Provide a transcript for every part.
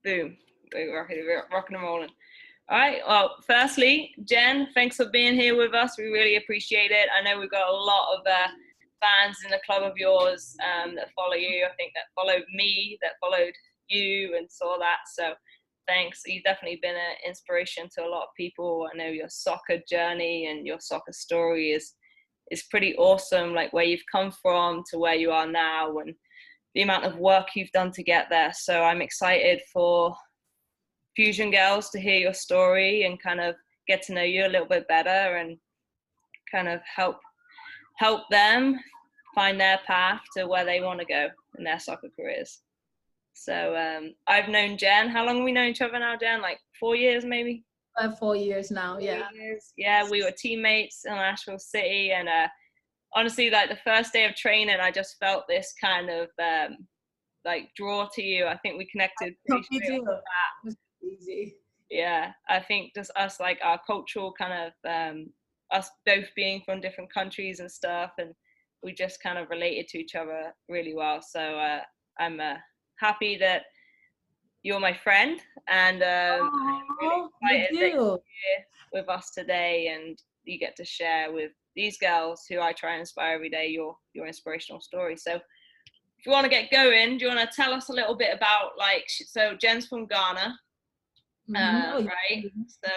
boom, we're rocking and rolling. All right. Well, firstly, Jen, thanks for being here with us. We really appreciate it. I know we've got a lot of fans in the club of yours that follow you. I think that followed me, that followed you, and saw that. So thanks. You've definitely been an inspiration to a lot of people. I know your soccer journey and your soccer story is pretty awesome, like where you've come from to where you are now and the amount of work you've done to get there. So I'm excited for Fusion Girls to hear your story and kind of get to know you a little bit better and kind of help them find their path to where they want to go in their soccer careers. So I've known Jen. How long have we known each other now, Jen? Like 4 years, maybe? 4 years now, yeah. 4 years. Yeah, we were teammates in Nashville City. And honestly, like the first day of training, I just felt this kind of like draw to you. I think we connected pretty straight off the bat. Easy. Yeah, I think just us, like our cultural kind of us both being from different countries and stuff, and we just kind of related to each other really well. So I'm happy that you're my friend, and I'm really excited that you're here with us today, and you get to share with these girls who I try and inspire every day your inspirational story. So if you want to get going, do you want to tell us a little bit about, like, so Jen's from Ghana. Right. So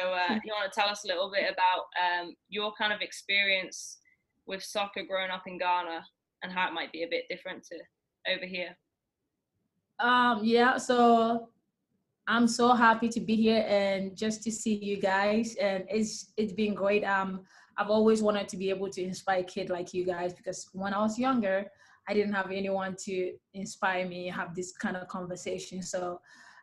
you want to tell us a little bit about your kind of experience with soccer growing up in Ghana and how it might be a bit different to over here? Yeah, so I'm so happy to be here and just to see you guys, and it's been great. I've always wanted to be able to inspire a kid like you guys, because when I was younger, I didn't have anyone to inspire me, have this kind of conversation. So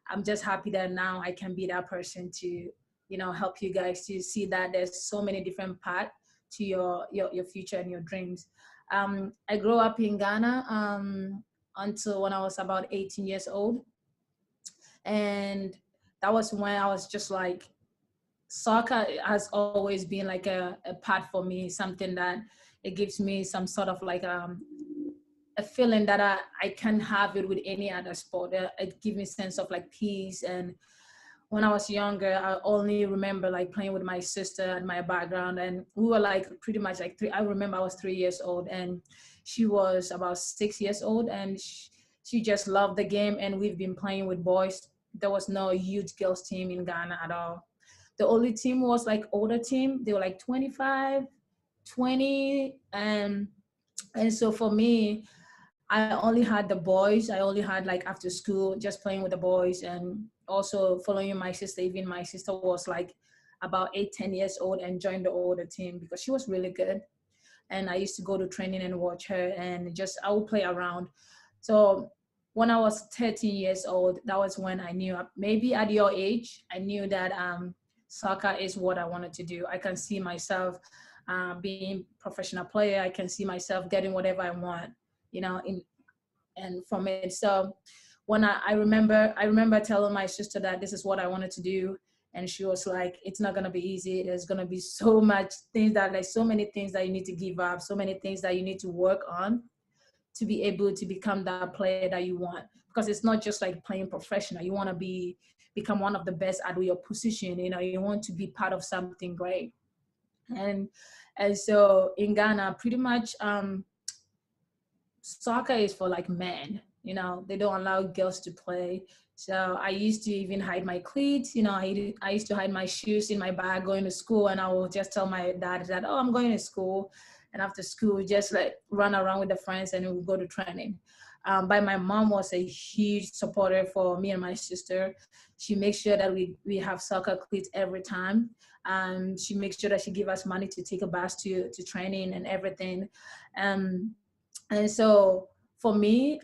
I'm just happy that now I can be that person to, you know, help you guys to see that there's so many different paths to your future and your dreams. I grew up in Ghana until when I was about 18 years old. And that was when I was just like, soccer has always been like a part for me, something that it gives me some sort of like a feeling that I can't have it with any other sport. It gives me a sense of like peace. And when I was younger, I only remember like playing with my sister and my background. And we were like pretty much like I remember I was 3 years old and she was about 6 years old, and she just loved the game. And we've been playing with boys. There was no huge girls team in Ghana at all. The only team was like older team. They were like 25, 20. And so for me, I only had the boys. I only had like after school, just playing with the boys, and also following my sister. Even my sister was like about 8, 10 years old and joined the older team because she was really good. And I used to go to training and watch her, and just I would play around. So when I was 13 years old, that was when I knew, maybe at your age, I knew that soccer is what I wanted to do. I can see myself being a professional player. I can see myself getting whatever I want, you know, and from it. So when I remember telling my sister that this is what I wanted to do. And she was like, it's not going to be easy. There's going to be so much things that, like, so many things that you need to give up, so many things that you need to work on to be able to become that player that you want. Because it's not just like playing professional. You want to become one of the best at your position. You know, you want to be part of something great. And so in Ghana, pretty much soccer is for like men. You know, they don't allow girls to play. So I used to even hide my cleats. You know, I used to hide my shoes in my bag going to school, and I will just tell my dad that, oh, I'm going to school. And after school, just like run around with the friends and we'll go to training. But my mom was a huge supporter for me and my sister. She makes sure that we have soccer cleats every time. She makes sure that she gives us money to take a bus to training and everything. And so for me,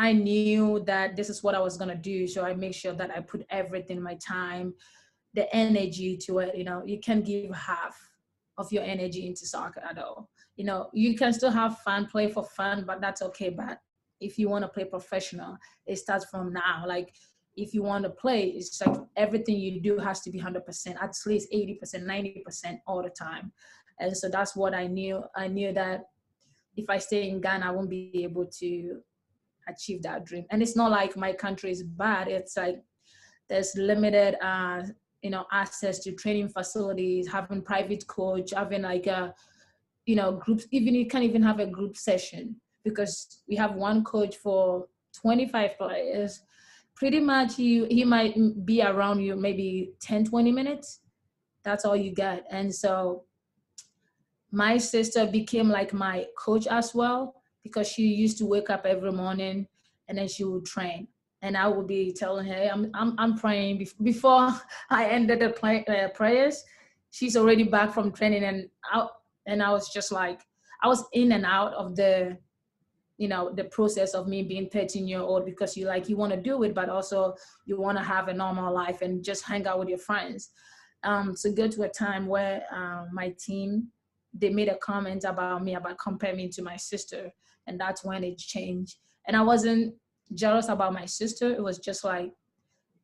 I knew that this is what I was going to do. So I make sure that I put everything, my time, the energy to it. You know, you can give half of your energy into soccer at all. You know, you can still have fun, play for fun, but that's okay. But if you want to play professional, it starts from now. Like, if you want to play, it's like everything you do has to be 100%, at least 80%, 90% all the time. And so that's what I knew. I knew that if I stay in Ghana, I won't be able to achieve that dream. And it's not like my country is bad. It's like there's limited, access to training facilities, having private coach, having like a, groups. Even you can't even have a group session because we have one coach for 25 players. Pretty much he might be around you maybe 10-20 minutes. That's all you get. And so my sister became like my coach as well, because she used to wake up every morning and then she would train. And I would be telling her, hey, I'm praying. Before I ended the prayers, she's already back from training. And I was just like, I was in and out of the process of me being 13-year-old, because you want to do it, but also you want to have a normal life and just hang out with your friends. So go to a time where my team, they made a comment about me, about comparing me to my sister. And that's when it changed. And I wasn't jealous about my sister. It was just like,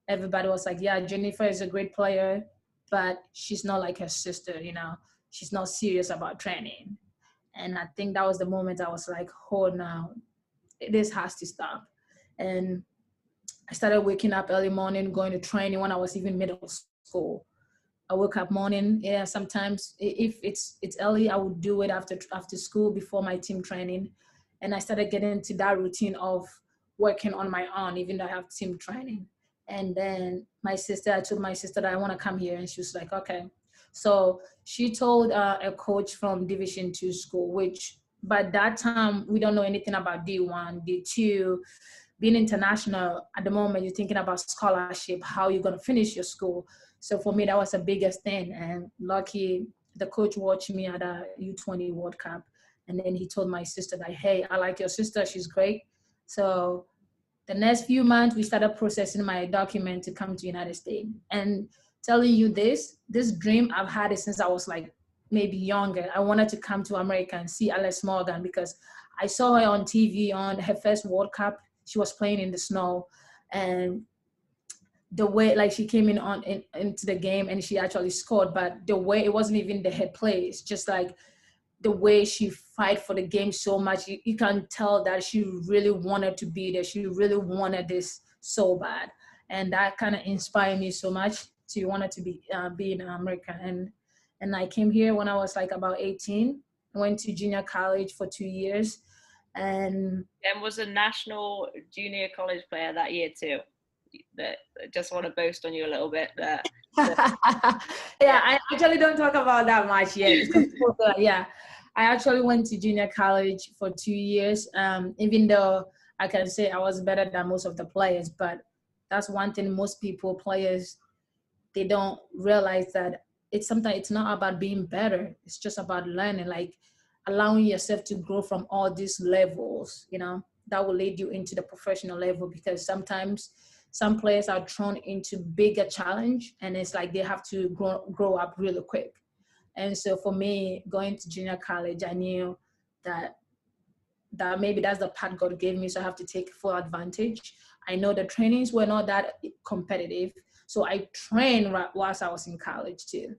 everybody was like, yeah, Jennifer is a great player, but she's not like her sister, she's not serious about training. And I think that was the moment I was like, oh, no, this has to stop. And I started waking up early morning, going to training when I was even middle school. I woke up morning. Yeah, sometimes if it's early, I would do it after school before my team training. And I started getting into that routine of working on my own, even though I have team training. And then I told my sister that I want to come here, and she was like, okay. So she told a coach from Division 2 school, which by that time we don't know anything about D1, D2. Being international at the moment, you're thinking about scholarship, how you're going to finish your school. So for me, that was the biggest thing. And lucky, the coach watched me at a U20 World Cup. And then he told my sister that, hey, I like your sister. She's great. So the next few months, we started processing my document to come to United States. And telling you this dream, I've had it since I was like maybe younger. I wanted to come to America and see Alex Morgan, because I saw her on TV on her first World Cup. She was playing in the snow, and the way like she came into the game and she actually scored, but the way it wasn't even the head play, it's just like the way she fight for the game so much. You can tell that she really wanted to be there. She really wanted this so bad, and that kind of inspired me so much to want to be in America. And I came here when I was like about 18. I went to junior college for 2 years, and was a national junior college player that year too. That just want to boast on you a little bit. Yeah, I actually don't talk about that much yet. Yeah, I actually went to junior college for 2 years. Even though I can say I was better than most of the players, but that's one thing most players, they don't realize, that it's not about being better. It's just about learning, like allowing yourself to grow from all these levels, that will lead you into the professional level, because sometimes some players are thrown into bigger challenge, and it's like they have to grow up really quick. And so for me, going to junior college, I knew that maybe that's the path God gave me, so I have to take full advantage. I know the trainings were not that competitive, so I trained whilst I was in college too.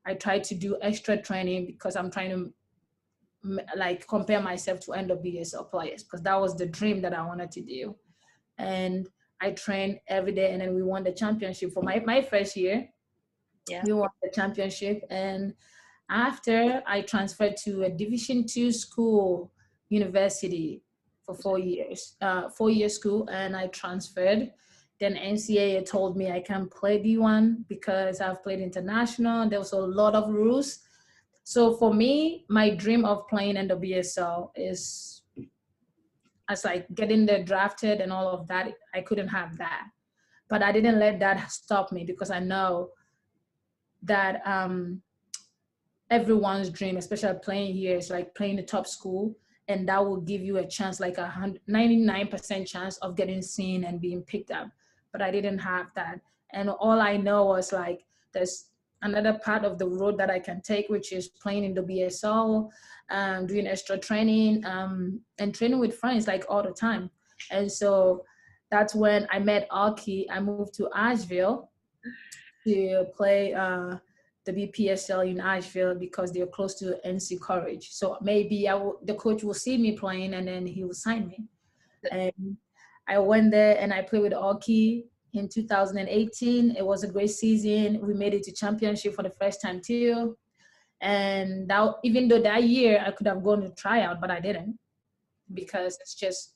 I tried to do extra training because I'm trying to like compare myself to NWSL players, because that was the dream that I wanted to do. And I trained every day, and then we won the championship for my first year. Yeah. We won the championship, and after I transferred to a Division 2 school, university, for 4 years, 4-year school, and I transferred. Then NCAA told me I can't play D1 because I've played international. There was a lot of rules. So for me, my dream of playing NWSL is, as like getting there drafted and all of that, I couldn't have that. But I didn't let that stop me, because I know that everyone's dream, especially playing here, is like playing the top school, and that will give you a chance, like 99% chance of getting seen and being picked up. But I didn't have that. And all I know was like, there's another part of the road that I can take, which is playing in the BSL, doing extra training, and training with friends like all the time. And so that's when I met Aki. I moved to Asheville to play the BPSL in Asheville, because they're close to NC Courage. So maybe the coach will see me playing, and then he will sign me. And I went there and I played with Oki in 2018. It was a great season. We made it to championship for the first time too. And that, even though that year I could have gone to tryout, but I didn't, because it's just,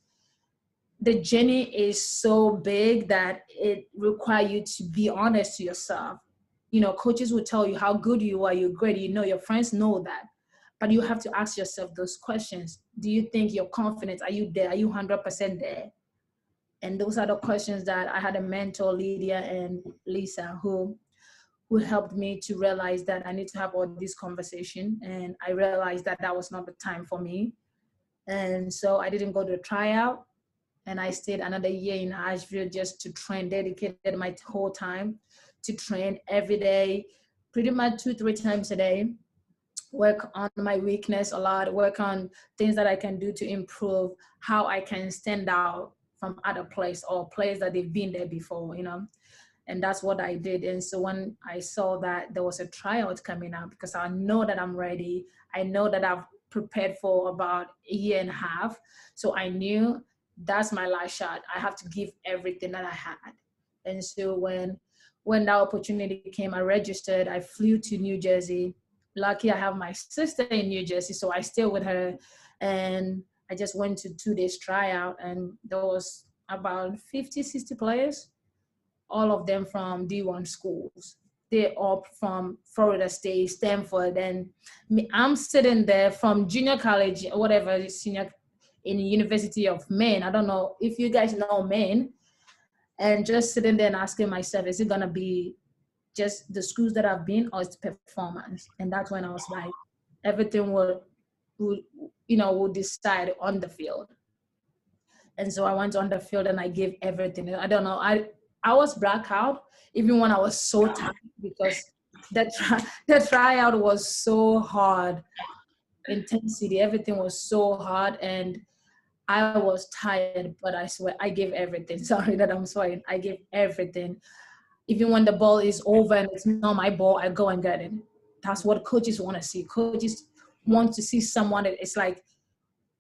the journey is so big that it requires you to be honest to yourself. You know, coaches will tell you how good you are, you're great, you know, your friends know that. But you have to ask yourself those questions. Do you think you're confident? Are you there? Are you 100% there? And those are the questions that I had a mentor, Lydia and Lisa, who helped me to realize that I need to have all this conversation. And I realized that that was not the time for me. And so I didn't go to the tryout. And I stayed another year in Asheville just to train, dedicated my whole time to train every day, pretty much 2-3 times a day, work on my weakness a lot, work on things that I can do to improve how I can stand out from other players or players that they've been there before, you know. And that's what I did. And so when I saw that there was a tryout coming up, because I know that I'm ready, I know that I've prepared for about a year and a half. So I knew that's my last shot. I have to give everything that I had. And so when that opportunity came, I registered, I flew to New Jersey. Lucky I have my sister in New Jersey, so I stayed with her. And I just went to 2 days tryout, and there was about 50, 60 players, all of them from D1 schools. They're all from Florida State, Stanford, and I'm sitting there from junior college, whatever, senior in the University of Maine. I don't know if you guys know Maine, and just sitting there and asking myself, is it gonna be just the schools that I've been, or it's performance? And that's when I was like, everything will decide on the field. And so I went on the field and I gave everything. I don't know, I was blackout even when I was so tired, because the tryout was so hard. Intensity, everything was so hard, and I was tired, but I swear I gave everything. Sorry that I'm swearing. I gave everything. Even when the ball is over and it's not my ball, I go and get it. That's what coaches want to see. Coaches want to see someone that is like,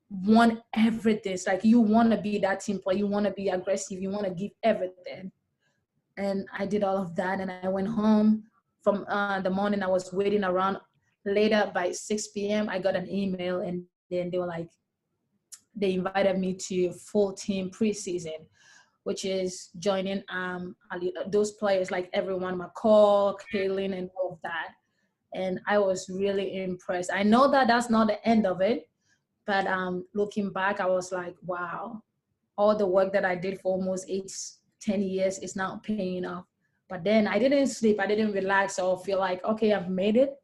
want everything. It's like you want to be that team player. You want to be aggressive. You want to give everything. And I did all of that, and I went home. From the morning I was waiting around. Later by 6 p.m. I got an email, and then they invited me to full team preseason, which is joining those players like everyone, McCall, Kaylin, and all of that. And I was really impressed. I know that that's not the end of it, but looking back, I was like, wow, all the work that I did for almost 8-10 years is now paying off. But then I didn't sleep, I didn't relax or feel like, okay, I've made it.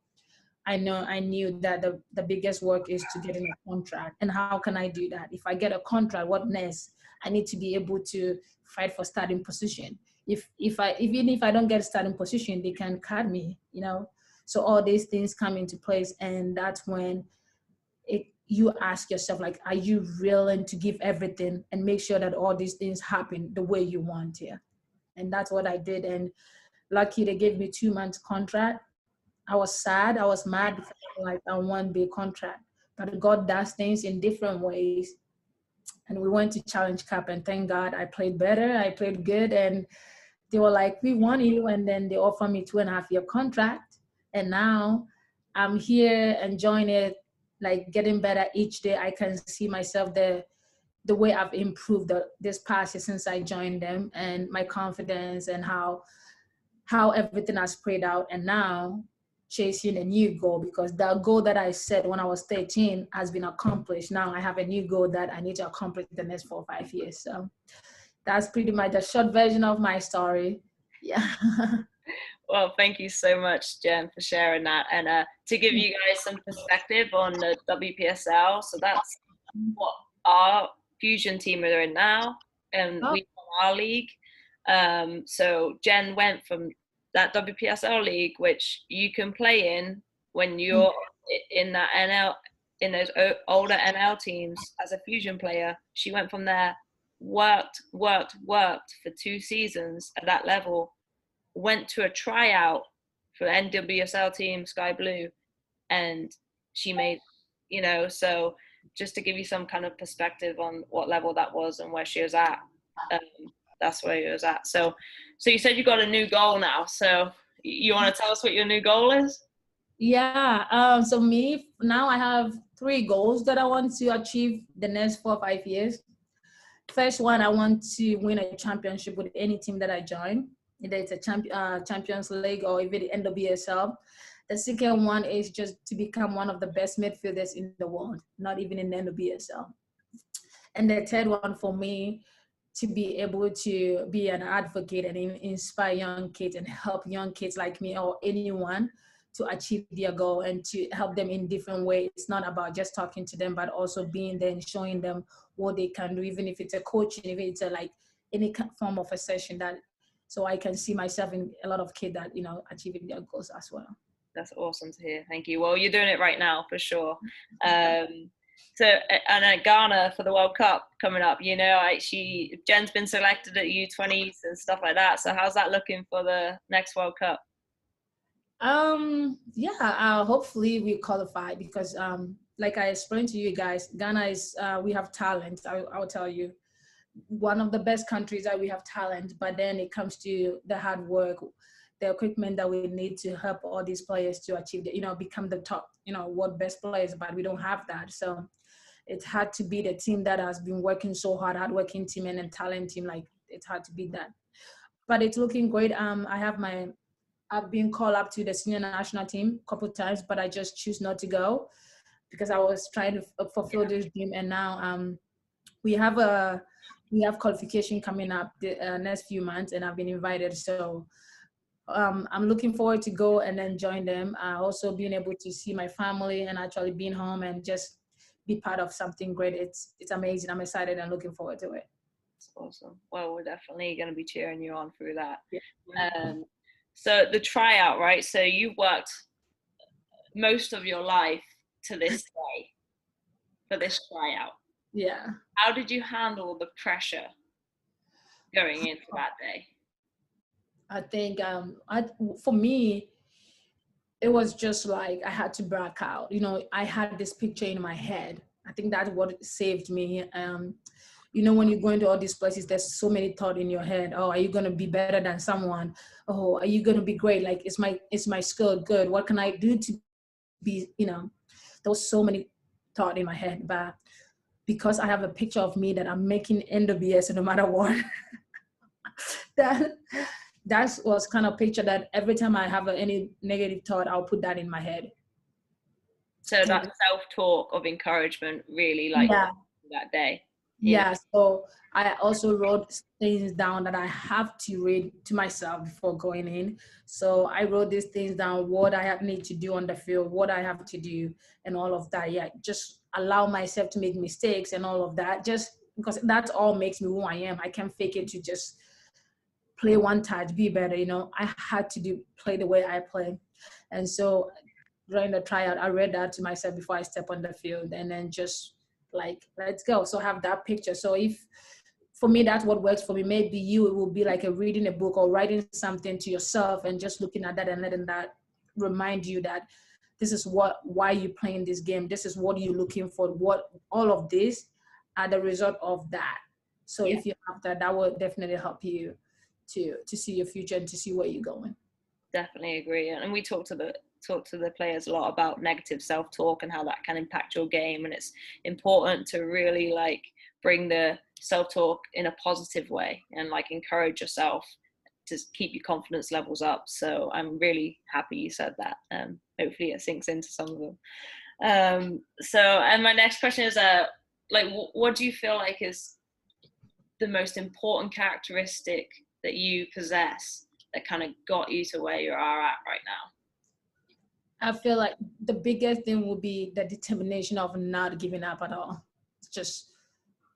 I knew that the biggest work is to get in a contract. And how can I do that? If I get a contract, what next? I need to be able to fight for starting position. Even if I don't get a starting position, they can cut me, you know? So all these things come into place, and that's when you ask yourself, like, are you willing to give everything and make sure that all these things happen the way you want here? And that's what I did. And lucky they gave me 2 months contract. I was sad, I was mad, because like I want big contract, but God does things in different ways. And we went to Challenge Cup, and thank God I played better, I played good, and they were like, we want you. And then they offered me 2.5-year contract. And now I'm here enjoying it, like getting better each day. I can see myself the way I've improved this past year since I joined them, and my confidence, and how everything has played out. And now chasing a new goal, because the goal that I set when I was 13 has been accomplished. Now I have a new goal that I need to accomplish the next 4 or 5 years. So that's pretty much the short version of my story. Yeah. Well, thank you so much, Jen, for sharing that. And to give you guys some perspective on the WPSL, so that's what our fusion team are in now, and we are our league. So Jen went from that WPSL league, which you can play in when you're in that NL, in those older NL teams as a fusion player. She went from there, worked for 2 seasons at that level, went to a tryout for NWSL team Sky Blue, and she made, so just to give you some kind of perspective on what level that was and where she was at. That's where she was at. So you said you got a new goal now. So you want to tell us what your new goal is? Yeah. So me now, I have 3 goals that I want to achieve the next 4 or 5 years. First one, I want to win a championship with any team that I join, either it's a Champions League or even the NWSL. The second one is just to become one of the best midfielders in the world, not even in the NWSL. And the third one for me, to be able to be an advocate and inspire young kids and help young kids like me or anyone to achieve their goal and to help them in different ways. It's not about just talking to them, but also being there and showing them what they can do, even if it's a coaching, if it's like any form of a session, that so I can see myself in a lot of kids that, achieving their goals as well. That's awesome to hear. Thank you. Well, you're doing it right now for sure. So, and at Ghana for the World Cup coming up, Jen's been selected at U20s and stuff like that. So how's that looking for the next World Cup? Hopefully we qualify because like I explained to you guys, Ghana is we have talent. I'll tell you, one of the best countries that we have talent, but then it comes to the hard work, the equipment that we need to help all these players to achieve become the top world best players, but we don't have that. So it's hard to beat a team that has been working so hard-working team and a talent team. Like, it's hard to beat that, but it's looking great. I've been called up to the senior national team a couple of times, but I just choose not to go because I was trying to fulfill this dream. And now we have qualification coming up the next few months, and I've been invited. So I'm looking forward to go and then join them. Also being able to see my family and actually being home and just be part of something great. It's amazing. I'm excited and looking forward to it. That's awesome. Well, we're definitely going to be cheering you on through that. Yeah. So the tryout, right? So you worked most of your life to this day for this tryout. Yeah. How did you handle the pressure going into that day? I think for me, it was just like I had to break out. I had this picture in my head. I think that's what saved me. When you go into all these places, there's so many thoughts in your head. Oh, are you going to be better than someone? Oh, are you going to be great? Like, is my skill good? What can I do to be, there was so many thoughts in my head. But because I have a picture of me that I'm making NWS no matter what, that was kind of picture that every time I have any negative thought, I'll put that in my head. So that self-talk of encouragement really that day. Yeah. So I also wrote things down that I have to read to myself before going in. So I wrote these things down, what I need to do on the field, what I have to do, and all of that. Yeah, just allow myself to make mistakes and all of that, just because that all makes me who I am. I can't fake it to just play one touch, be better. I had to play the way I play. And so during the tryout, I read that to myself before I step on the field, and then just like, let's go. So have that picture. So if for me, that's what works for me. Maybe it will be like reading a book or writing something to yourself and just looking at that and letting that remind you that this is why you're playing this game. This is what you're looking for. What all of this are the result of that. So if you have that will definitely help you to see your future and to see where you're going. Definitely agree. And we talk to the players a lot about negative self-talk and how that can impact your game, and it's important to really bring the self-talk in a positive way and encourage yourself to keep your confidence levels up. So I'm really happy you said that. Hopefully it sinks into some of them. And my next question is what do you feel like is the most important characteristic that you possess that kind of got you to where you are at right now? I feel like the biggest thing will be the determination of not giving up at all. It's just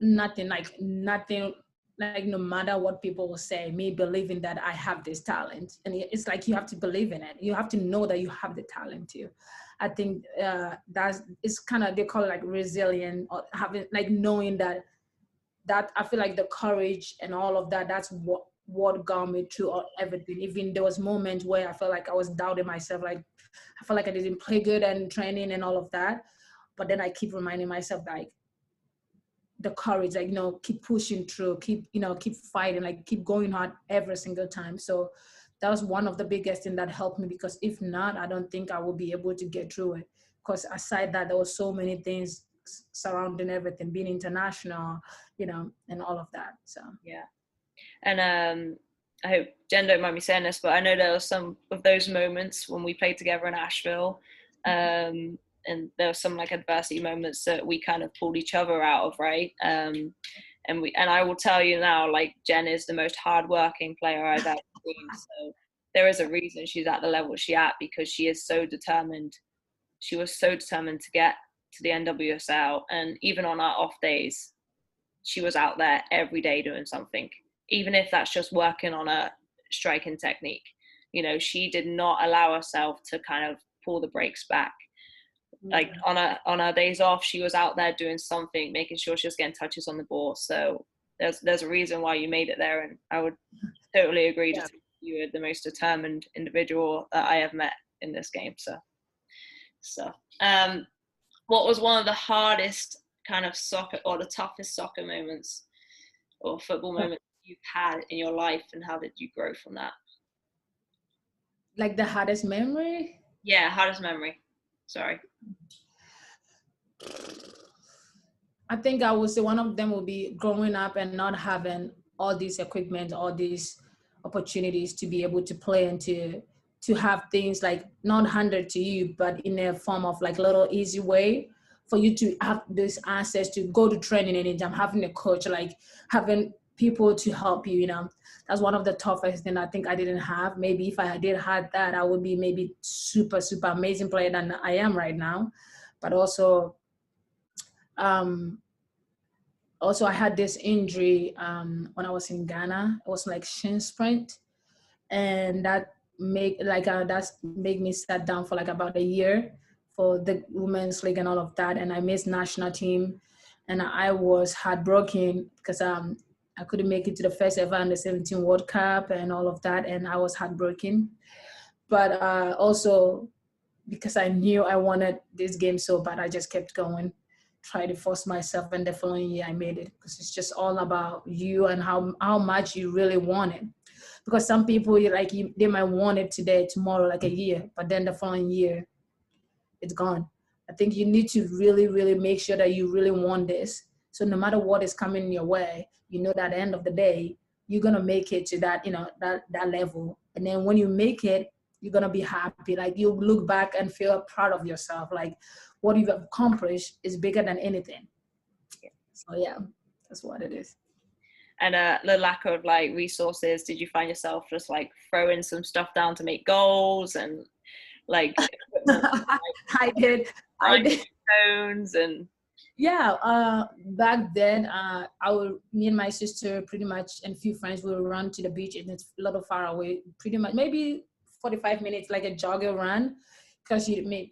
nothing, no matter what people will say, me believing that I have this talent. And it's like you have to believe in it. You have to know that you have the talent too. I think it's kind of, they call it resilient, or having knowing that I feel like the courage and all of that, that's what got me through everything. Even there was moments where I felt like I was doubting myself, I felt like I didn't play good and training and all of that. But then I keep reminding myself, like, the courage, like, keep pushing through, keep fighting, like keep going hard every single time. So that was one of the biggest thing that helped me, because if not, I don't think I will be able to get through it. Because aside that, there was so many things surrounding everything, being international, and all of that. So yeah. And I hope Jen don't mind me saying this, but I know there were some of those moments when we played together in Asheville, and there were some like adversity moments that we kind of pulled each other out of, right? And I will tell you now, like, Jen is the most hardworking player I've ever seen. So there is a reason she's at the level she's at, because she is so determined. She was so determined to get to the NWSL, and even on our off days, she was out there every day doing something, even if that's just working on a striking technique. She did not allow herself to kind of pull the brakes back. Like on her days off, she was out there doing something, making sure she was getting touches on the ball. So there's a reason why you made it there, and I would totally agree to you are the most determined individual that I have met in this game. So what was one of the hardest kind of soccer, or the toughest soccer moments or football moments you've had in your life, and how did you grow from that? Like the hardest memory? Yeah, hardest memory. Sorry. I think I would say one of them would be growing up and not having all this equipment, all these opportunities to be able to play, and to have things like not handed to you, but in a form of like little easy way for you to have this access to go to training anytime, having a coach, like having people to help you, That's one of the toughest things I think I didn't have. Maybe if I did have that, I would be maybe super, super amazing player than I am right now. But also I had this injury when I was in Ghana. It was like shin splint, and that made me sat down for like about a year for the women's league and all of that, and I missed national team, and I was heartbroken because I couldn't make it to the first ever under 17 World Cup and all of that, and I was heartbroken. But also because I knew I wanted this game so bad, I just kept going, try to force myself, and the following year I made it, because it's just all about you and how much you really want it. Because some people, they might want it today, tomorrow, like a year, but then the following year it's gone. I think you need to really, really make sure that you really want this. So no matter what is coming your way, that at the end of the day, you're gonna make it to that, that level. And then when you make it, you're gonna be happy. Like you look back and feel proud of yourself. Like what you've accomplished is bigger than anything. So yeah, that's what it is. And the lack of like resources, did you find yourself just like throwing some stuff down to make goals and like I did phones and back then me and my sister pretty much and a few friends will run to the beach, and it's a little far away, pretty much maybe 45 minutes, like a jogger run, because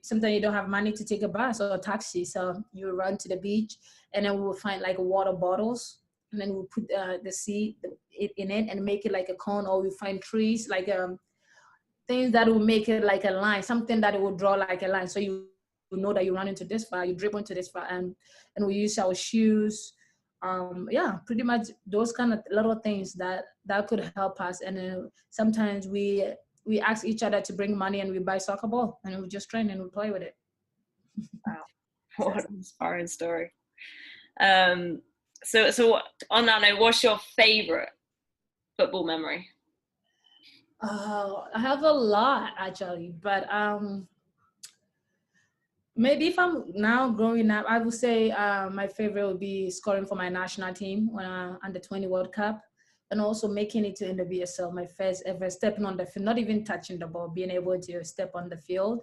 sometimes you don't have money to take a bus or a taxi, so you run to the beach, and then we'll find like water bottles, and then we'll put the seed in it and make it like a cone, or we find trees, like things that will make it like a line, something that it will draw like a line, so you know that you run into this far, you dribble into this far, and we use our shoes. Pretty much those kind of little things that could help us. And then sometimes we ask each other to bring money, and we buy soccer ball, and we just train and we play with it. Wow, what an inspiring story. So on that note, what's your favorite football memory? I have a lot actually, but maybe if I'm now growing up, I would say my favorite would be scoring for my national team when under 20 World Cup, and also making it to NWSL, my first ever stepping on the field, not even touching the ball, being able to step on the field.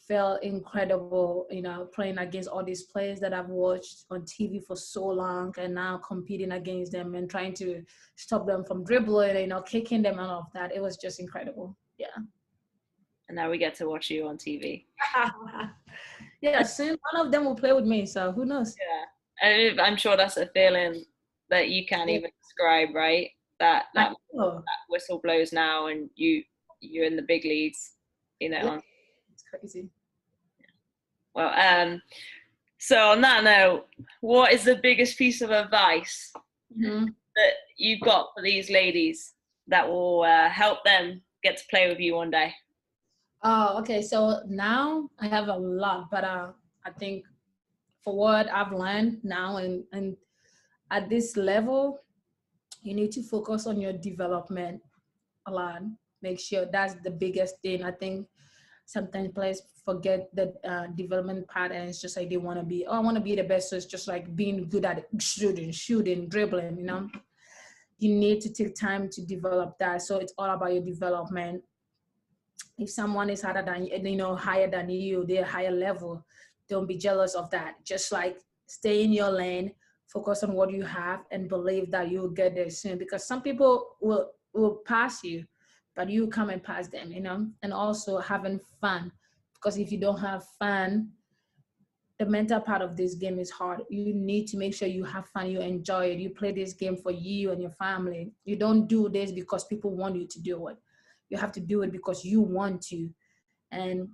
Felt incredible, playing against all these players that I've watched on TV for so long, and now competing against them and trying to stop them from dribbling, kicking them and all of that. It was just incredible. Yeah. And now we get to watch you on TV. Yeah, soon one of them will play with me, so who knows? Yeah, I'm sure that's a feeling that you can't even describe, right? That whistle blows now, and you're in the big leagues, Yeah. It's crazy. Well, so on that note, what is the biggest piece of advice that you've got for these ladies that will help them get to play with you one day? Oh, okay. So now I have a lot, but I think for what I've learned now and at this level, you need to focus on your development a lot. Make sure that's the biggest thing. I think sometimes players forget the development part, and it's just like they want to be, oh, I want to be the best. So it's just like being good at shooting, dribbling, you know. You need to take time to develop that. So it's all about your development. If someone is harder than you, higher than you, they're higher level, don't be jealous of that. Just like stay in your lane, focus on what you have, and believe that you'll get there soon. Because some people will pass you, but you come and pass them, and also having fun. Because if you don't have fun, the mental part of this game is hard. You need to make sure you have fun, you enjoy it. You play this game for you and your family. You don't do this because people want you to do it. You have to do it because you want to. And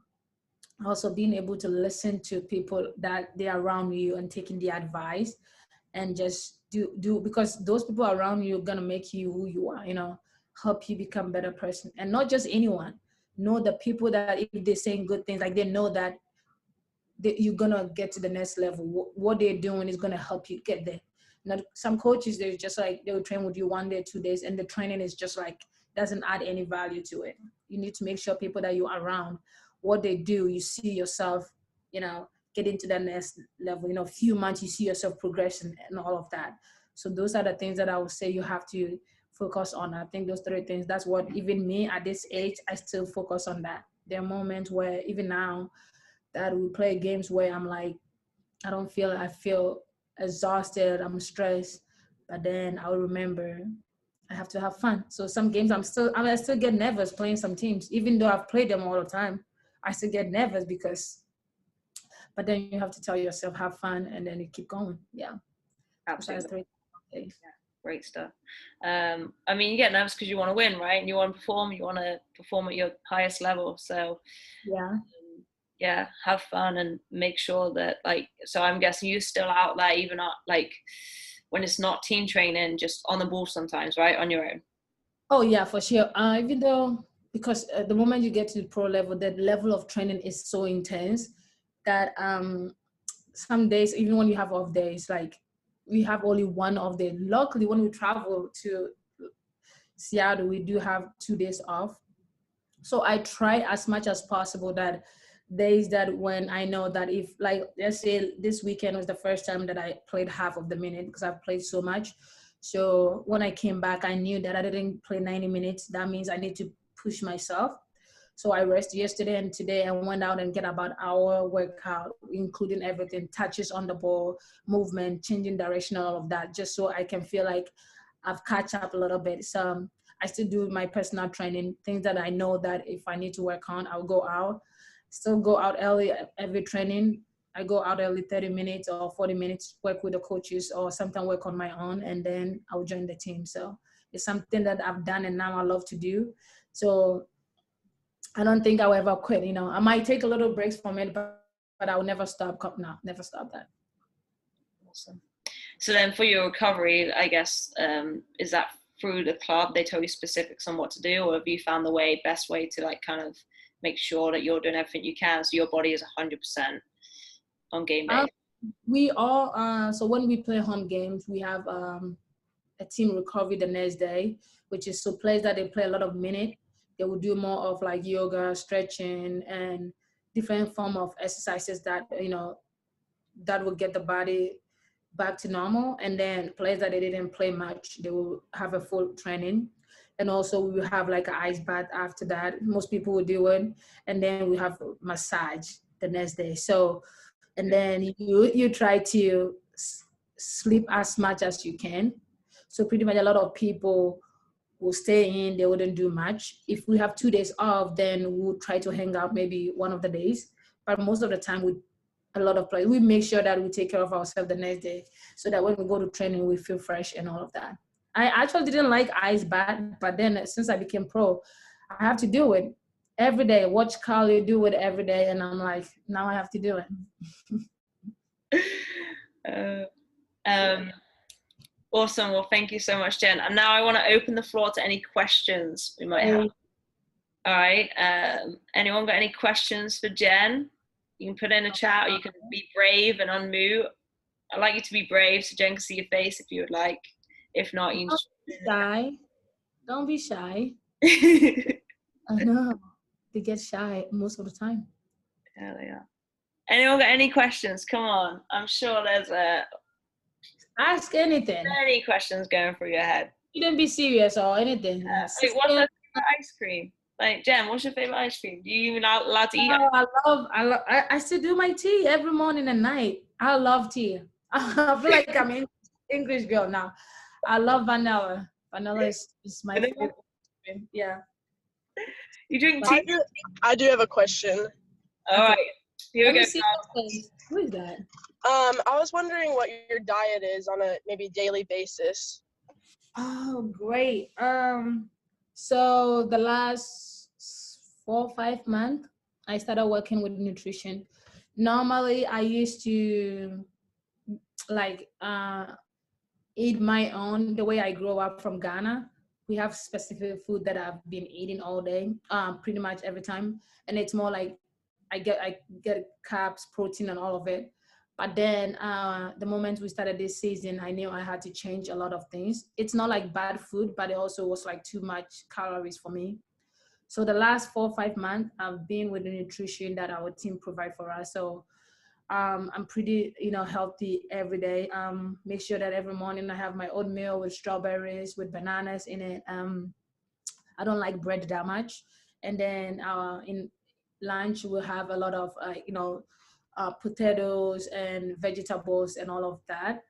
also being able to listen to people that they're around you and taking the advice and just do because those people around you are gonna make you who you are, help you become a better person. And not just anyone. Know the people that if they're saying good things, like they know that you're gonna get to the next level. What they're doing is gonna help you get there. Not some coaches, they're just like they will train with you 1 day, 2 days, and the training is just like doesn't add any value to it. You need to make sure people that you're around, what they do, you see yourself, get into the next level. A few months, you see yourself progression and all of that. So those are the things that I would say you have to focus on. I think those 3 things. That's what even me at this age, I still focus on that. There are moments where even now that we play games where I'm like, I feel exhausted, I'm stressed, but then I'll remember I have to have fun. So some games I still get nervous playing some teams, even though I've played them all the time. I still get nervous but then you have to tell yourself, have fun, and then you keep going. Yeah. Absolutely. Yeah, great stuff. You get nervous because you want to win, right? And you want to perform at your highest level. So yeah, have fun and make sure that so I'm guessing you're still out there even when it's not team training, just on the ball sometimes, right? On your own. Oh yeah, for sure. Even though, because the moment you get to the pro level, the level of training is so intense that some days, even when you have off days, like we have only one off day. Luckily, when we travel to Seattle, we do have 2 days off. So I try as much as possible that days that when I know that if, like, let's say this weekend was the first time that I played half of the minute because I've played so much. So when I came back, I knew that I didn't play 90 minutes. That means I need to push myself. So I rested yesterday and today I went out and get about an hour workout, including everything, touches on the ball, movement, changing direction, all of that, just so I can feel like I've catch up a little bit. So I still do my personal training, things that I know that if I need to work on, I'll go out. Still go out early every training. I go out early 30 minutes or 40 minutes, work with the coaches or sometimes work on my own, and then I'll join the team. So it's something that I've done and now I love to do. So I don't think I'll ever quit. I might take a little breaks from it, but I will never stop. No, never stop that. Awesome. So then for your recovery, I guess, is that through the club? They tell you specifics on what to do, or have you found the best way to kind of make sure that you're doing everything you can so your body is 100% on game day? We all, so when we play home games, we have a team recovery the next day, which is so players that they play a lot of minutes. They will do more of like yoga, stretching, and different form of exercises that, that will get the body back to normal. And then players that they didn't play much, they will have a full training. And also we will have like an ice bath after that. Most people will do it. And then we have massage the next day. So, and then you try to sleep as much as you can. So pretty much a lot of people will stay in, they wouldn't do much. If we have 2 days off, then we'll try to hang out maybe one of the days. But most of the time, a lot of players, we make sure that we take care of ourselves the next day so that when we go to training, we feel fresh and all of that. I actually didn't like ice bath, but then since I became pro, I have to do it. every day. Watch Carly do it every day, and I'm like, now I have to do it. Awesome. Well, thank you so much, Jen. And now I want to open the floor to any questions we might have. All right. Anyone got any questions for Jen? You can put in a chat, or you can be brave and unmute. I'd like you to be brave so Jen can see your face if you would like. If not, you can Don't be shy. I know. They get shy most of the time. Yeah, they are. Anyone got any questions? Come on. I'm sure there's ask anything. Any questions going through your head? You don't be serious or anything. Wait, what's your favorite ice cream? Like, Jen, what's your favorite ice cream? Do you even allowed to eat? I still do my tea every morning and night. I love tea. I feel like I'm an English girl now. I love vanilla. Vanilla is my favorite. Yeah. You drink tea? I do have a question. All right. Here we go. Who is that? I was wondering what your diet is on a maybe daily basis. Oh, great. So the last 4 or 5 months, I started working with nutrition. Normally, I used to eat my own. The way I grew up from Ghana, we have specific food that I've been eating all day, pretty much every time, and it's more like I get carbs, protein, and all of it. But then the moment we started this season, I knew I had to change a lot of things. It's not like bad food, but it also was like too much calories for me. So the last 4 or 5 months, I've been with the nutrition that our team provide for us. So I'm pretty, healthy every day. Make sure that every morning I have my oatmeal with strawberries, with bananas in it. I don't like bread that much. And then in lunch, we'll have a lot of, potatoes and vegetables and all of that.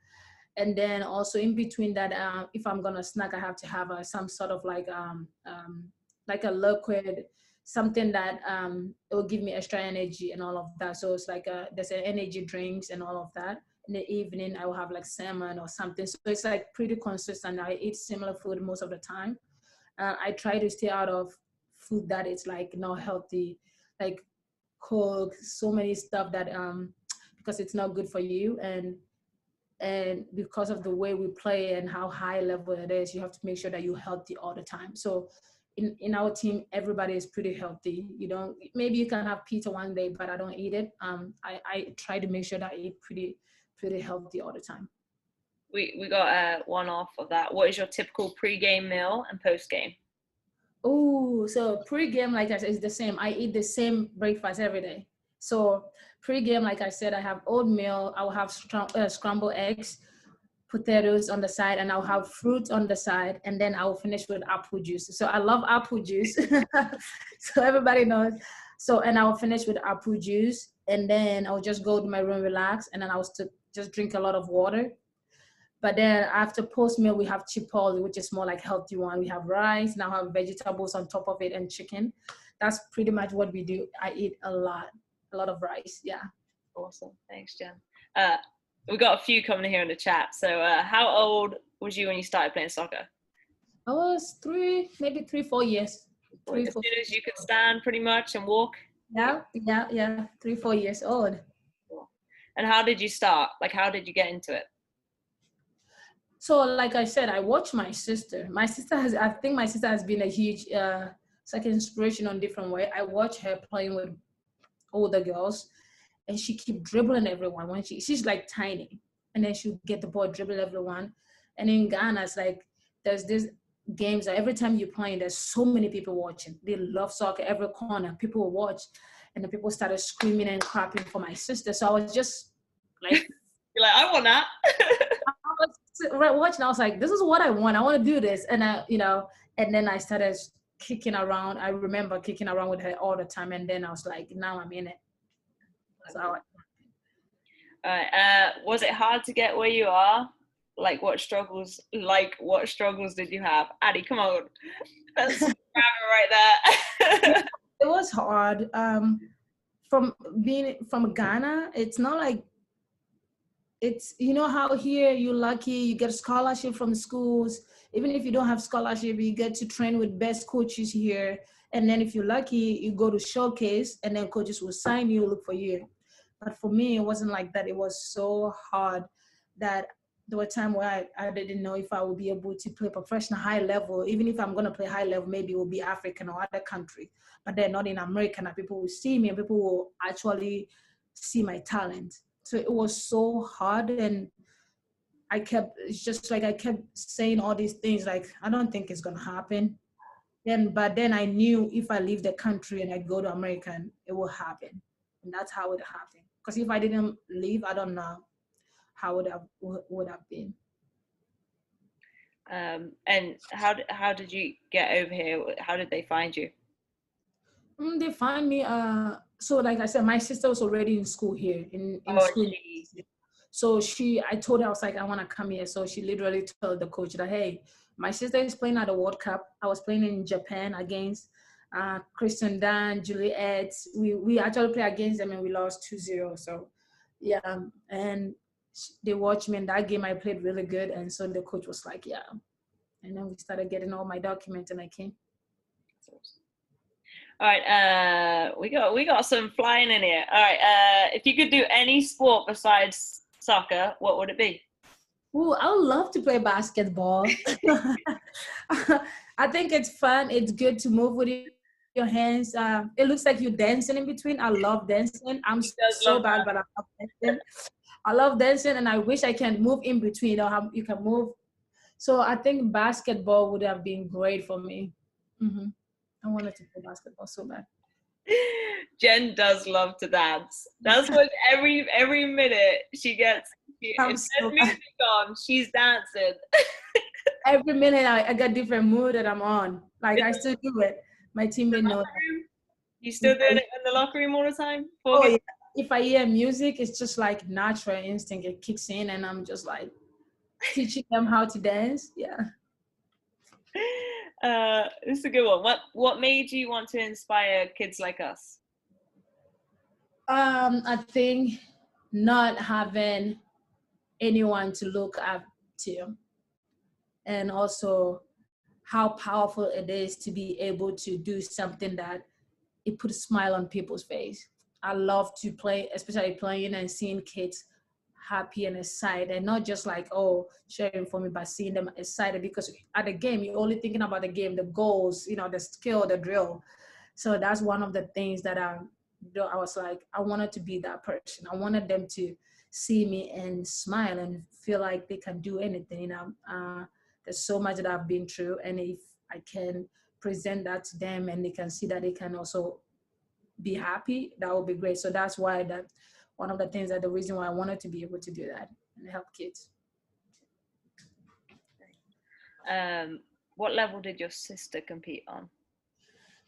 And then also in between that, if I'm gonna snack, I have to have some sort of like a liquid, something that it will give me extra energy and all of that. So it's like there's an energy drinks and all of that. In the evening, I will have like salmon or something. So it's like pretty consistent. I eat similar food most of the time. I try to stay out of food that is like not healthy, like Coke, so many stuff that because it's not good for you, and because of the way we play and how high level it is, you have to make sure that you're healthy all the time. So in our team, everybody is pretty healthy. Maybe you can have pizza one day, but I don't eat it. I try to make sure that I eat pretty healthy all the time. We got one off of that. What is your typical pre-game meal and post-game? Oh, so pre-game, like I said, is the same. I eat the same breakfast every day. So pre-game, like I said, I have oatmeal. I'll have scrambled eggs, potatoes on the side, and I'll have fruit on the side, and then I'll finish with apple juice. So I love apple juice. So everybody knows. So, and I'll finish with apple juice, and then I'll just go to my room, relax, and then I'll just drink a lot of water. But then after post-meal, we have chipotle, which is more like healthy one. We have rice, now have vegetables on top of it, and chicken. That's pretty much what we do. I eat a lot of rice, yeah. Awesome, thanks, Jen. We got a few coming here in the chat. So how old was you when you started playing soccer? I was 3, 4 years. As soon as you could stand pretty much and walk? Yeah, 3, 4 years old. Cool. And how did you start? Like, how did you get into it? So like I said, I watch my sister. I think my sister has been a huge inspiration on different way. I watch her playing with older girls, and she keep dribbling everyone when she's like tiny, and then she'll get the ball, dribble everyone. And in Ghana, it's like there's this games that every time you're playing, there's so many people watching. They love soccer, every corner people will watch, and the people started screaming and clapping for my sister. So I was just like, you're like, I want that. I was watching. I was like, this is what I want. I want to do this, and and then I started kicking around. I remember kicking around with her all the time, and then I was like, now I'm in it. So was it hard to get where you are? Like what struggles did you have? Addie, come on. That's right there. It was hard. From being from Ghana, it's not like it's, how here you're lucky, you get a scholarship from schools, Even if you don't have scholarship, you get to train with best coaches here. And then if you're lucky, you go to showcase and then coaches will sign you, look for you. But for me, it wasn't like that. It was so hard that there were times where I didn't know if I would be able to play professional high level. Even if I'm going to play high level, maybe it will be African or other country, but they're not in America. And people will see me and people will actually see my talent. So it was so hard. And it's just like I kept saying all these things, like, I don't think it's going to happen. But then I knew if I leave the country and I go to America, it will happen. And that's how it happened. Because if I didn't leave, I don't know how it would have been. And how did you get over here? How did they find you? They find me. So like I said, my sister was already in school here in school. So I told her, I was like, I want to come here. So she literally told the coach that, hey, my sister is playing at the World Cup. I was playing in Japan against Kristen Dan, Juliet. We actually played against them and we lost 2-0. So yeah, and they watched me in that game. I played really good. And so the coach was like, yeah. And then we started getting all my documents and I came. All right, we got some flying in here. All right, if you could do any sport besides soccer, what would it be? Oh, I would love to play basketball. I think it's fun. It's good to move with your hands. It looks like you're dancing in between. I love dancing. I'm so bad, but I love dancing. I love dancing, and I wish I can move in between. You can move. So I think basketball would have been great for me. Mm-hmm. I wanted to play basketball so bad. Jen does love to dance. That's what every minute she gets. Music on, she's dancing. Every minute I got different mood that I'm on. Like I still do it. My teammate knows. You still doing it in the locker room all the time? Oh yeah. If I hear music, it's just like natural instinct. It kicks in, and I'm just like teaching them how to dance. Yeah. This is a good one. What made you want to inspire kids like us? I think not having anyone to look up to, and also how powerful it is to be able to do something that it puts a smile on people's face. I love to play, especially playing and seeing kids happy and excited, and not just like, oh, cheering for me, but seeing them excited, because at the game, you're only thinking about the game, the goals, the skill, the drill. So that's one of the things that I was like, I wanted to be that person. I wanted them to see me and smile and feel like they can do anything. There's so much that I've been through, and if I can present that to them and they can see that they can also be happy, that would be great. So that's why one of the things the reason why I wanted to be able to do that and help kids. What level did your sister compete on?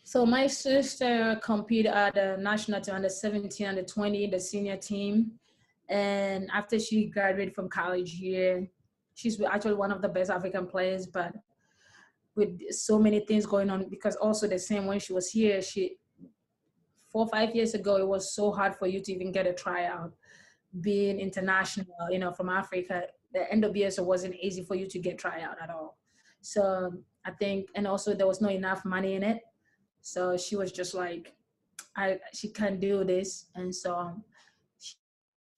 So my sister competed at the national team, under 17, under 20, the senior team. And after she graduated from college here, she's actually one of the best African players, but with so many things going on, because also the same when she was here, 4 or 5 years ago, it was so hard for you to even get a tryout. Being international, from Africa, the NWSL wasn't easy for you to get tryout at all. So I think, and also there was not enough money in it. So she was just like, she can't do this. And so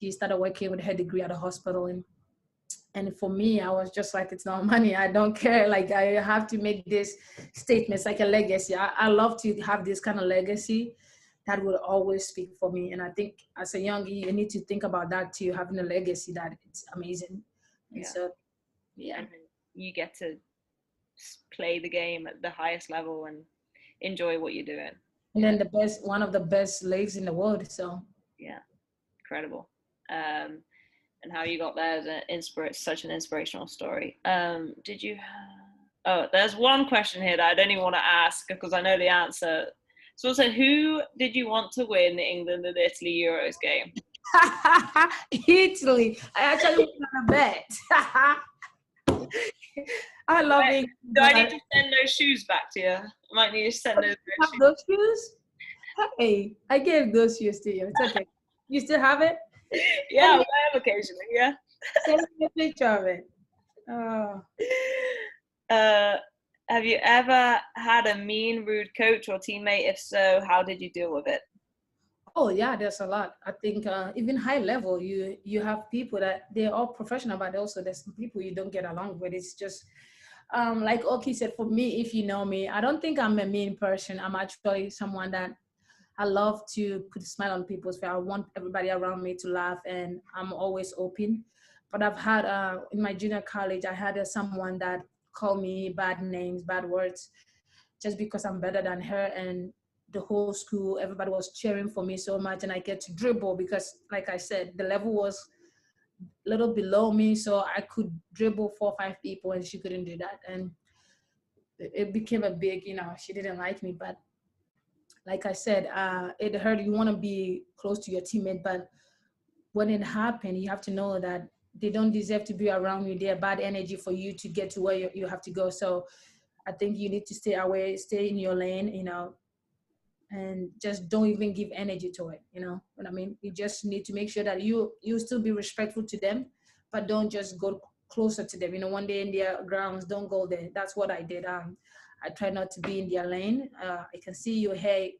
she started working with her degree at a hospital. And for me, I was just like, it's not money. I don't care. Like, I have to make this statement. It's like a legacy. I love to have this kind of legacy that will always speak for me. And I think as a young, you need to think about that too, having a legacy that it's amazing. And so, yeah. And you get to play the game at the highest level and enjoy what you're doing. And then one of the best leagues in the world. So yeah, incredible. And how you got there is such an inspirational story. There's one question here that I don't even want to ask because I know the answer. So also, who did you want to win the England and Italy Euros game? Italy. I actually went on a bet. I love it. Do I need to send those shoes back to you? I might need to send those shoes. Hey, I gave those shoes to you. It's okay. You still have it? Yeah, I have occasionally. Yeah. Send me a picture of it. Oh. Have you ever had a mean, rude coach or teammate? If so, how did you deal with it? Oh yeah, there's a lot. I think even high level, you have people that they're all professional, but also there's some people you don't get along with. It's just like Oki said, for me, if you know me, I don't think I'm a mean person. I'm actually someone that I love to put a smile on people's face. I want everybody around me to laugh, and I'm always open. But I've had in my junior college, I had someone that called me bad names, bad words, just because I'm better than her. And the whole school, everybody was cheering for me so much, and I get to dribble because, like I said, the level was a little below me, so I could dribble 4 or 5 people, and she couldn't do that. And it became a big, she didn't like me. But like I said, it hurt. You want to be close to your teammate, but when it happened, you have to know that they don't deserve to be around you. They're bad energy for you to get to where you have to go. So I think you need to stay away, stay in your lane, and just don't even give energy to it. You know what I mean? You just need to make sure that you still be respectful to them, but don't just go closer to them. One day in their grounds, don't go there. That's what I did. I try not to be in their lane. I can see you, hey,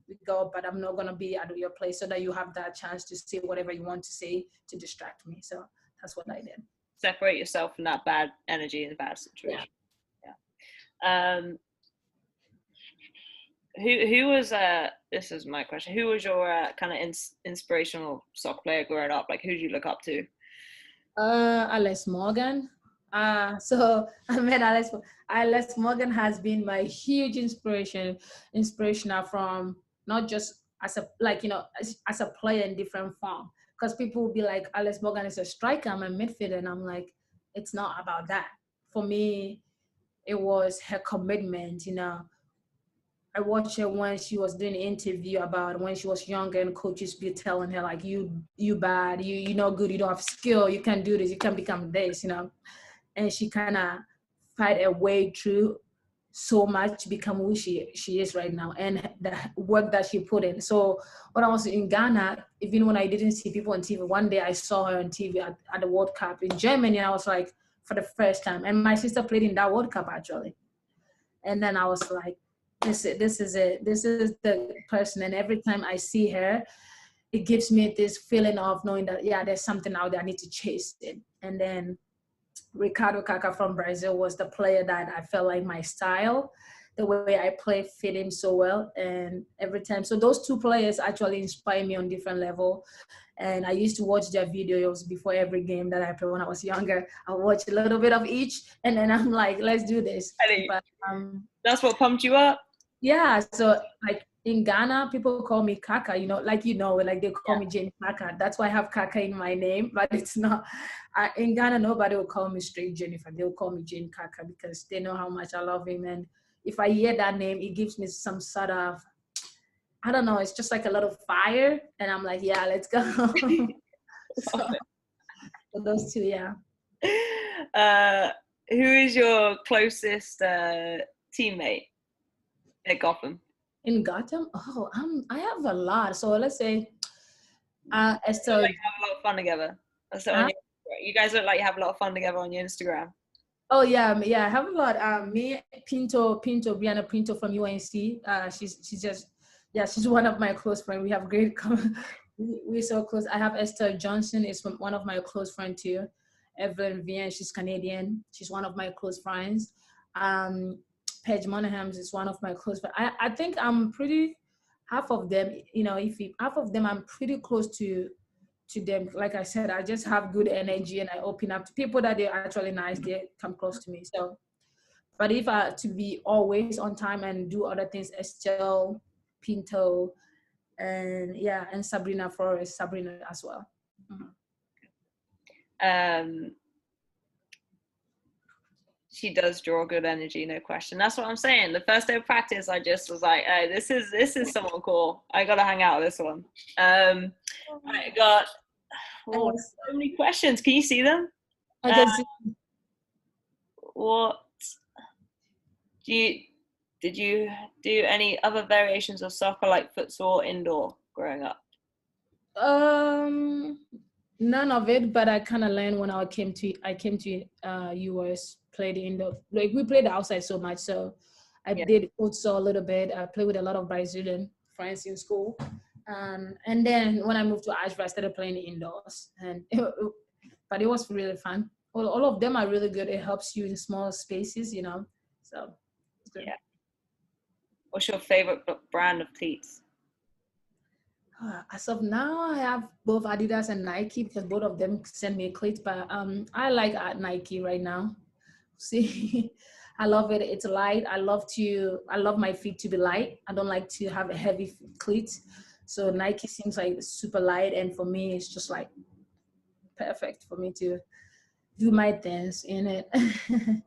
we go, but I'm not gonna be at your place, so that you have that chance to say whatever you want to say to distract me. So that's what I did. Separate yourself from that bad energy in a bad situation. Yeah. Who was this is my question, who was your kind of inspirational soccer player growing up? Like, who did you look up to? Alex Morgan. So I met Alex Morgan has been my huge inspirational from not just as a as a player in different form, because people will be like, Alex Morgan is a striker, I'm a midfielder, and I'm like, it's not about that. For me, it was her commitment. I watched her when she was doing an interview about when she was younger, and coaches be telling her like, you bad, you not good, you don't have skill, you can't do this, you can't become this, and she kind of fight her way through so much to become who she is right now, and the work that she put in. So when I was in Ghana, even when I didn't see people on TV, one day I saw her on TV at the World Cup in Germany, and I was like, for the first time, and my sister played in that World Cup actually, and then I was like, this is it. This is the person. And every time I see her, it gives me this feeling of knowing that, yeah, there's something out there, I need to chase it. And then Ricardo Kaká from Brazil was the player that I felt like my style, the way I play fit him so well. And every time, so those two players actually inspire me on different level. And I used to watch their videos before every game that I played when I was younger. I watched a little bit of each, and then I'm like, let's do this. But, that's what pumped you up? Yeah, so like in Ghana, people call me Kaka, like they call me Jane Kaka. That's why I have Kaka in my name, but it's not. In Ghana, nobody will call me straight Jennifer. They'll call me Jane Kaka because they know how much I love him. And if I hear that name, it gives me some sort of, I don't know, it's just like a lot of fire. And I'm like, yeah, let's go. So those two, yeah. Who is your closest teammate at Gotham? In Gotham? Oh, I have a lot. So let's say Estelle. Like, have a lot of fun together. So you guys look like you have a lot of fun together on your Instagram. Oh yeah, I have a lot. Me, Brianna Pinto from UNC. She's just, she's one of my close friends. We have great, we're so close. I have Estelle Johnson is one of my close friends too. Evelyn Vian, she's Canadian. She's one of my close friends. Paige Monaghan is one of my close friends. I think I'm pretty, half of them, half of them I'm pretty close to them. Like I said, I just have good energy, and I open up to people that they're actually nice, they come close to me. So, but if I to be always on time and do other things, Estelle Pinto, and Sabrina Flores, Sabrina as well. Mm-hmm. She does draw good energy, no question. That's what I'm saying. The first day of practice, I just was like, hey, this is someone cool. I gotta hang out with this one. I got so many questions. Can you see them? I can see. What did you do any other variations of soccer, like futsal or indoor, growing up? None of it, but I kind of learned when I came to US play the indoor. Like we played outside so much, so I did futsal a little bit. I played with a lot of Brazilian friends in school, and then when I moved to Asheville, I started playing indoors, but it was really fun. All of them are really good. It helps you in small spaces, you know. So it's good. Yeah. What's your favorite brand of cleats? As of now, I have both Adidas and Nike because both of them send me cleats. But I like Nike right now. See, I love it. It's light. I love my feet to be light. I don't like to have a heavy cleats. So Nike seems like super light, and for me, it's just like perfect for me to do my things in it. I'm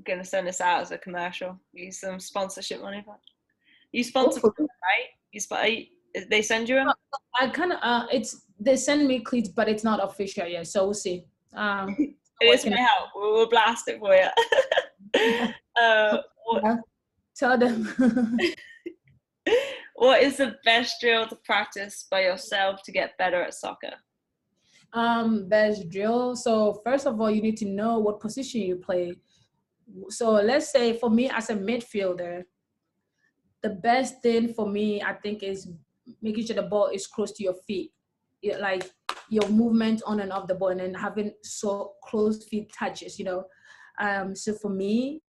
gonna send this out as a commercial. Use some sponsorship money for it. You sponsor them, right? They send you them? I kind of they send me cleats, but it's not official yet. So we'll see. It is my help. We'll blast it for you. Tell them. What is the best drill to practice by yourself to get better at soccer? Best drill. So first of all, you need to know what position you play. So let's say for me as a midfielder, the best thing for me, I think, is making sure the ball is close to your feet. Like your movement on and off the ball, and then having so close feet touches, you know. So for me,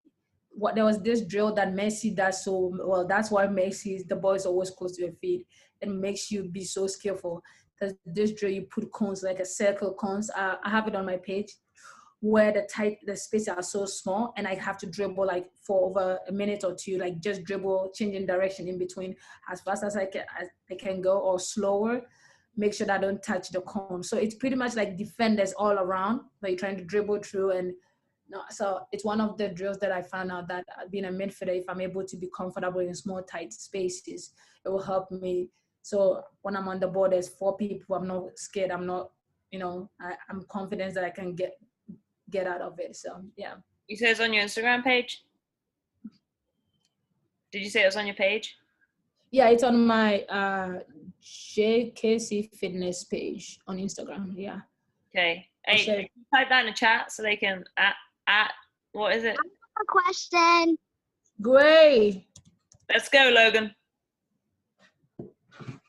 there was this drill that Messi does so well. That's why the ball is always close to your feet. It makes you be so skillful. Because this drill, you put cones, like a circle cones. I have it on my page, where the spaces are so small, and I have to dribble like for over a minute or two, like just dribble, changing direction in between as fast as I can go, or slower. Make sure that I don't touch the cone. So it's pretty much like defenders all around, like you're trying to dribble through. And no, so it's one of the drills that I found out that being a midfielder, if I'm able to be comfortable in small, tight spaces, it will help me. So when I'm on the ball, there's 4 people, I'm not scared. I'm not, I'm confident that I can get out of it. So yeah. You say it's on your Instagram page? Did you say it was on your page? Yeah, it's on my JKC Fitness page on Instagram. Yeah. Okay. Hey, can you type that in the chat so they can at what is it? I have a question. Great. Let's go, Logan.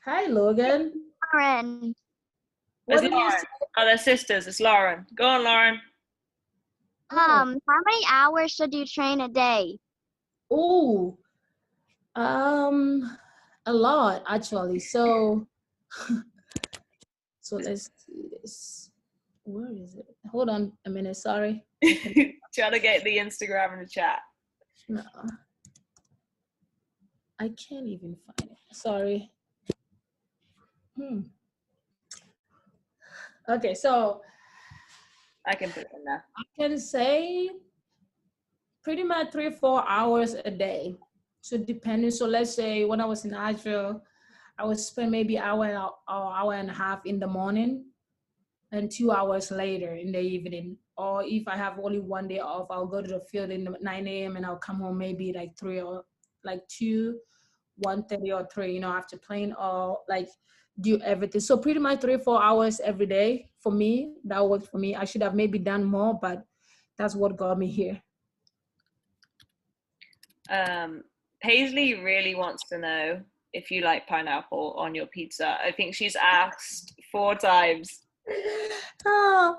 Hi, Logan. Lauren. It's Lauren. Oh, they're sisters. It's Lauren. Go on, Lauren. How many hours should you train a day? Oh, a lot actually. So, so let's see this. Where is it? Hold on a minute. Sorry. Try to get the Instagram in the chat. No, I can't even find it. Sorry. Okay, so I can put it in there. I can say pretty much 3 or 4 hours a day. So depending. So let's say when I was in Asheville, I would spend maybe hour and a half in the morning and 2 hours later in the evening. Or if I have only one day off, I'll go to the field in 9 a.m. and I'll come home maybe like 3 or like 2, 1:30 or 3, after playing, or like do everything. So pretty much 3 or 4 hours every day for me. That worked for me. I should have maybe done more, but that's what got me here. Paisley really wants to know if you like pineapple on your pizza. I think she's asked 4 times. Oh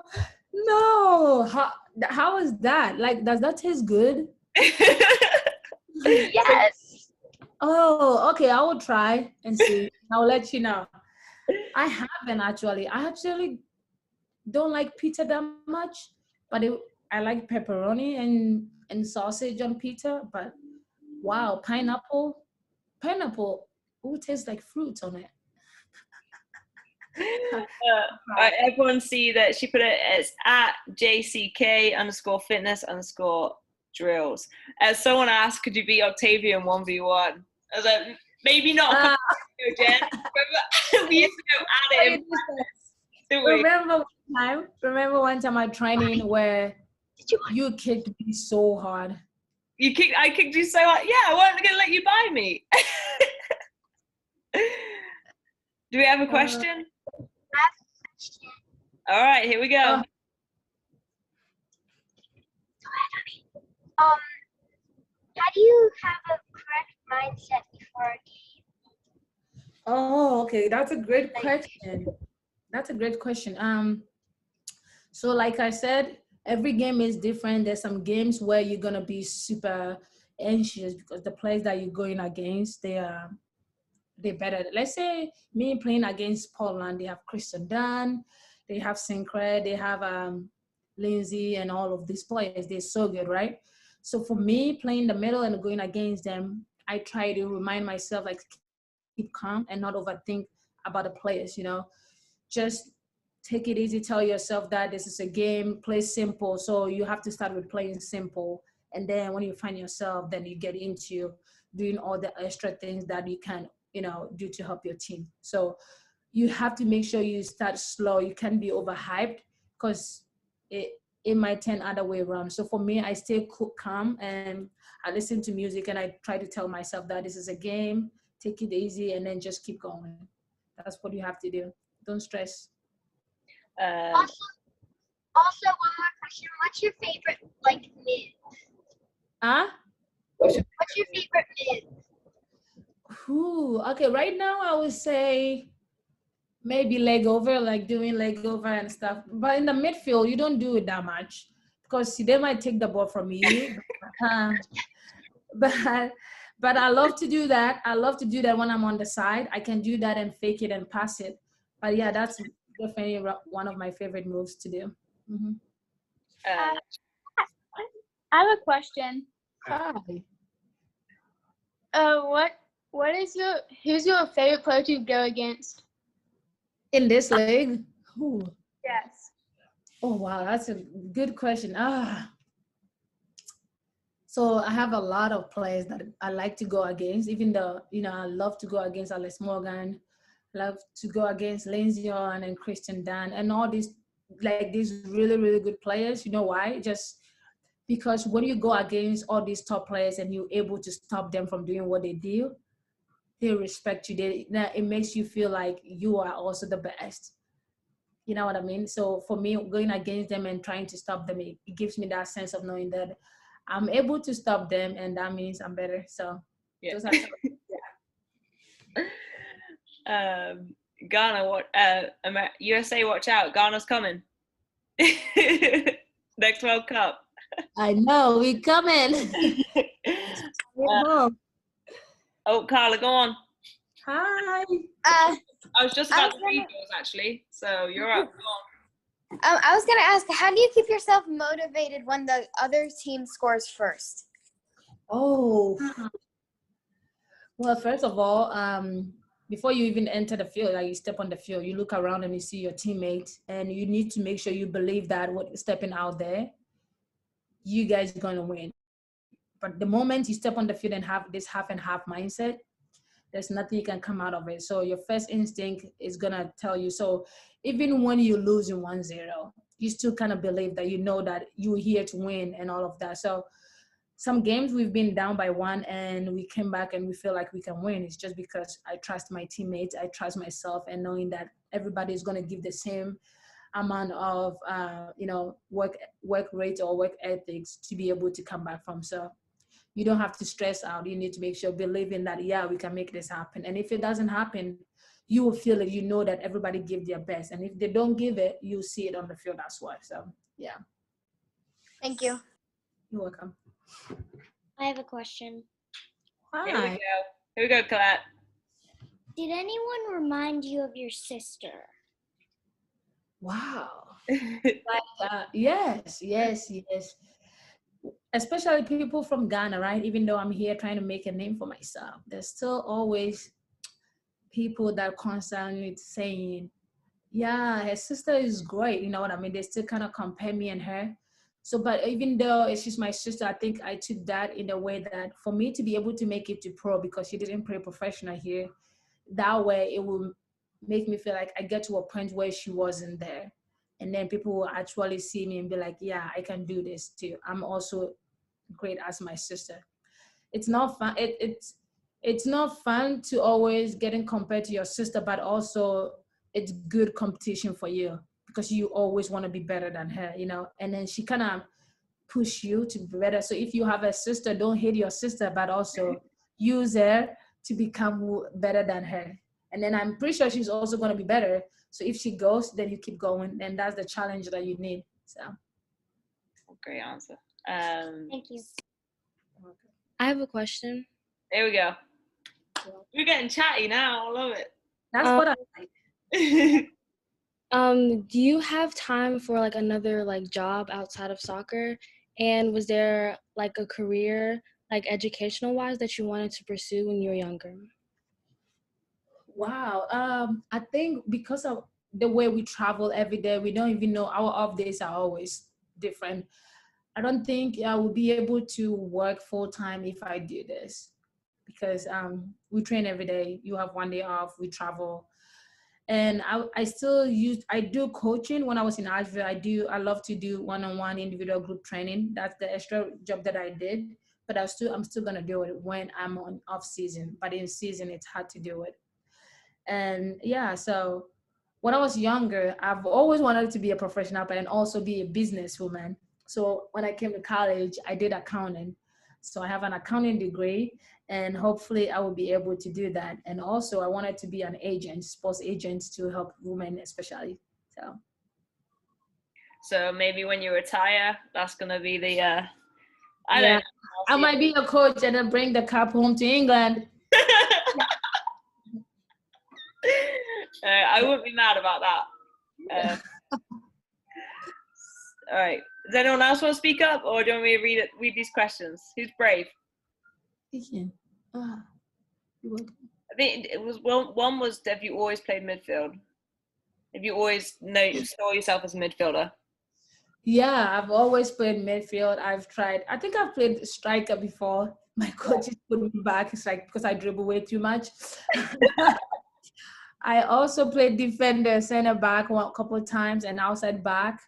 no! How is that? Like, does that taste good? Yes. Oh, okay. I will try and see. I'll let you know. I haven't actually. I actually don't like pizza that much, but I like pepperoni and sausage on pizza. But wow, pineapple, ooh, tastes like fruits on it. Everyone see that she put it as at JCK_fitness_drills. As someone asked, could you be Octavian 1v1? I was like, maybe not. Jen. We used to go at it. Remember one time I training where you kicked me so hard. I kicked you so hard. Yeah, I wasn't gonna let you buy me. Do we have a question? All right, here we go. How do you have a correct mindset before a game? Oh, okay. That's a great question. That's a great question. So like I said, every game is different. There's some games where you're gonna be super anxious because the players that you're going against, they're better. Let's say me playing against Poland, they have Kristen Dunn, they have Sinclair, they have Lindsay and all of these players. They're so good, right? So for me, playing the middle and going against them, I try to remind myself like keep calm and not overthink about the players, just take it easy, tell yourself that this is a game, play simple. So you have to start with playing simple. And then when you find yourself, then you get into doing all the extra things that you can, do to help your team. So you have to make sure you start slow. You can't be overhyped because it might turn other way around. So for me, I stay calm and I listen to music and I try to tell myself that this is a game, take it easy, and then just keep going. That's what you have to do. Don't stress. Also, one more question. What's your favorite mid? What's your favorite mid? Okay, right now I would say maybe leg over, like doing leg over and stuff. But in the midfield, you don't do it that much because they might take the ball from you. But I love to do that. I love to do that when I'm on the side. I can do that and fake it and pass it. But yeah, that's definitely one of my favorite moves to do. Mm-hmm. I have a question. Hi. Who's your favorite player to go against? In this league? Ooh. Yes. Oh wow, that's a good question. So I have a lot of players that I like to go against, even though, I love to go against Alex Morgan, love to go against Lindsay and Kristen Dunn and all these really, really good players. You know why? Just because when you go against all these top players and you're able to stop them from doing what they do, they respect you. It makes you feel like you are also the best. You know what I mean? So for me, going against them and trying to stop them, it gives me that sense of knowing that I'm able to stop them, and that means I'm better. So Yeah. those are Ghana, USA, watch out! Ghana's coming. Next World Cup. I know we coming. Oh, Carla, go on. Hi. I was just about to read yours actually, so you're up. Go on. I was gonna ask, how do you keep yourself motivated when the other team scores first? Oh, well, first of all, before you even enter the field, like you step on the field, you look around and you see your teammates, and you need to make sure you believe that what stepping out there, you guys are gonna win. But the moment you step on the field and have this half and half mindset, there's nothing you can come out of it. So your first instinct is gonna tell you. So even when you lose in 1-0, you still kind of believe that you know that you're here to win and all of that. So some games we've been down by 1 and we came back and we feel like we can win. It's just because I trust my teammates, I trust myself, and knowing that everybody is gonna give the same amount of work rate or work ethics to be able to come back from. So you don't have to stress out. You need to make sure, believing that, yeah, we can make this happen. And if it doesn't happen, you will feel it. You know that everybody give their best. And if they don't give it, you'll see it on the field as well. So, yeah. Thank you. You're welcome. I have a question. Hi. Here we go, Colette. Did anyone remind you of your sister? Wow. Yes. Especially people from Ghana, right? Even though I'm here trying to make a name for myself, there's still always people that constantly saying, yeah, her sister is great. You know what I mean? They still kind of compare me and her. So, but even though she's my sister, I think I took that in a way that for me to be able to make it to pro, because she didn't play professional here, that way it will make me feel like I get to a point where she wasn't there. And then people will actually see me and be like, yeah, I can do this too. I'm also great as my sister. It's not fun. It's not fun to always getting compared to your sister, but also it's good competition for you because you always want to be better than her, And then she kind of push you to be better. So if you have a sister, don't hate your sister, but also use her to become better than her. And then I'm pretty sure she's also going to be better. So if she goes, then you keep going, and that's the challenge that you need. So Great answer. Thank you. I have a question. There we go. We're getting chatty now. I love it. that's what I like. Do you have time for like another like job outside of soccer? And was there like a career, like educational wise, that you wanted to pursue when you were younger? Wow. I think because of the way we travel every day, we don't even know, our off days are always different. I don't think I will be able to work full time if I do this, because we train every day. You have one day off, we travel. And I do coaching. When I was in Asheville, I love to do one-on-one individual group training. That's the extra job that I did. But I'm still gonna do it when I'm on off season. But in season, it's hard to do it. And yeah, so when I was younger, I've always wanted to be a professional, but and also be a businesswoman. So when I came to college, I did accounting. So I have an accounting degree, and hopefully I will be able to do that. And also I wanted to be an agent, sports agent, to help women especially. So maybe when you retire, that's gonna be the I don't know. I might be a coach and then bring the cup home to England. I wouldn't be mad about that. All right. Does anyone else want to speak up, or do you want me to read these questions? Who's brave? You're welcome. I think it was one was, have you always played midfield? Have you always saw yourself as a midfielder? Yeah, I've always played midfield. I think I've played striker before. My coaches put me back. It's like because I dribble way too much. I also played defender, center back a couple of times, and outside back.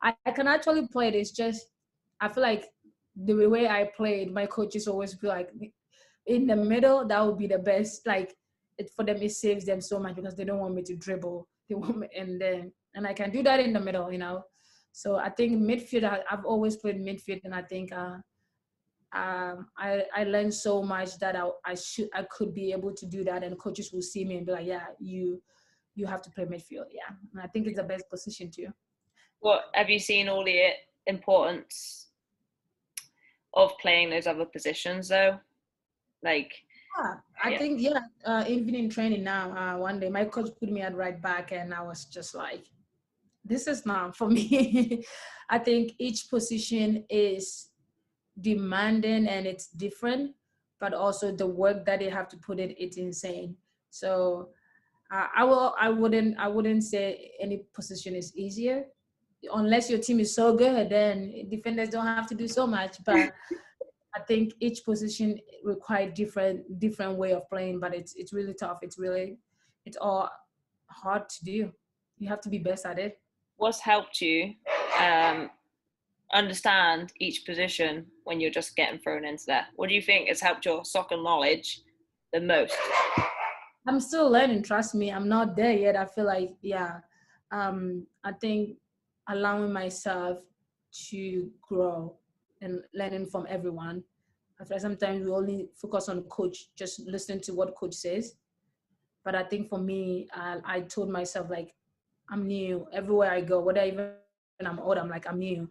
I can actually play it. It's just, I feel like the way I played, my coaches always feel like in the middle, that would be the best. Like for them, it saves them so much because they don't want me to dribble. They want me, and I can do that in the middle, you know. So I think midfield, I've always played midfield, and I think I learned so much that I could be able to do that, and coaches will see me and be like, yeah, you have to play midfield. Yeah, and I think it's the best position too. What have you seen all the importance of playing those other positions though? Like, I think even in training now, one day my coach put me at right back, and I was just like, this is not for me. I think each position is demanding and it's different, but also the work that they have to put in, it's insane. So I wouldn't say any position is easier, unless your team is so good, then defenders don't have to do so much. But I think each position requires different way of playing, but it's really tough. It's all hard to do. You have to be best at it. What's helped you understand each position when you're just getting thrown into there? What do you think has helped your soccer knowledge the most? I'm still learning, trust me. I'm not there yet. I feel like, I think allowing myself to grow and learning from everyone. I feel like sometimes we only focus on coach, just listening to what coach says. But I think for me, I told myself, like, I'm new. Everywhere I go, whether even when I'm old, I'm like, I'm new.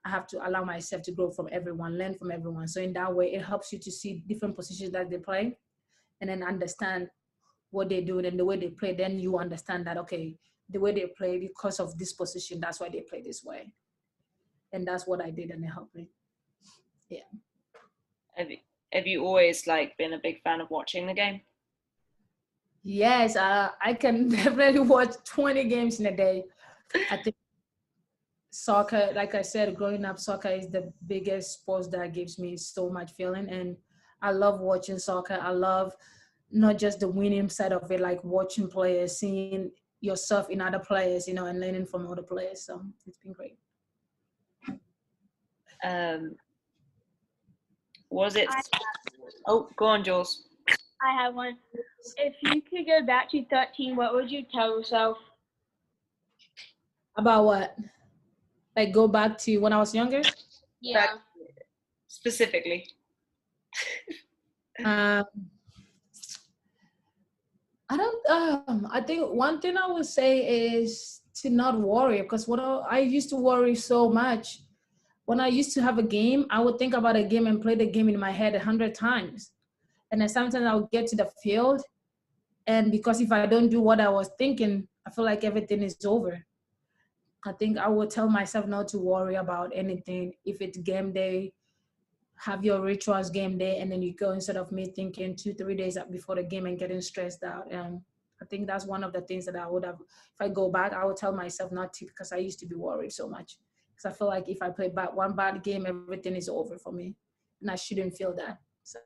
I have to allow myself to grow from everyone, learn from everyone. So in that way, it helps you to see different positions that they play and then understand what they do and the way they play. Then you understand that, okay, the way they play because of this position, that's why they play this way. And that's what I did, and it helped me. Yeah. Have you always like been a big fan of watching the game? Yes, I can definitely watch 20 games in a day. I think soccer, like I said, growing up, soccer is the biggest sport that gives me so much feeling. And I love watching soccer. I love not just the winning side of it, like watching players, seeing yourself in other players, and learning from other players. So it's been great. Was it? Oh, go on, Jules. I have one. If you could go back to 13, what would you tell yourself? About what? Like go back to when I was younger? Yeah. That specifically. I don't. I think one thing I would say is to not worry, because I used to worry so much. When I used to have a game, I would think about a game and play the game in my head 100 times. And then sometimes I would get to the field, and because if I don't do what I was thinking, I feel like everything is over. I think I would tell myself not to worry about anything. If it's game day, have your rituals game day, and then you go, instead of me thinking 2-3 days before the game and getting stressed out. And I think that's one of the things that I would have, if I go back, I would tell myself not to, because I used to be worried so much. Because I feel like if I play one bad game, everything is over for me, and I shouldn't feel that. So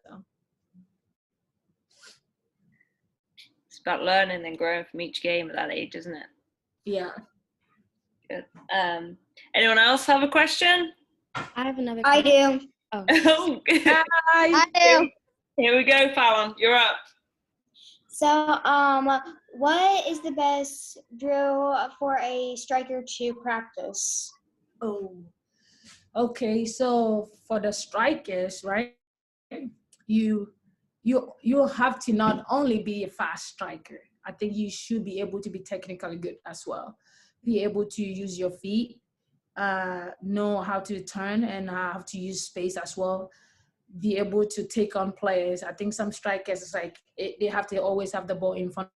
It's about learning and growing from each game at that age, isn't it? yeah. Good. Anyone else have a question? I have another I question. do. Oh. Oh, I do. here we go, Fallon. You're up. So, what is the best drill for a striker to practice? Oh, okay. So for the strikers, right? You have to not only be a fast striker. I think you should be able to be technically good as well. Be able to use your feet, know how to turn and how to use space as well. Be able to take on players. I think some strikers, it's like they have to always have the ball in front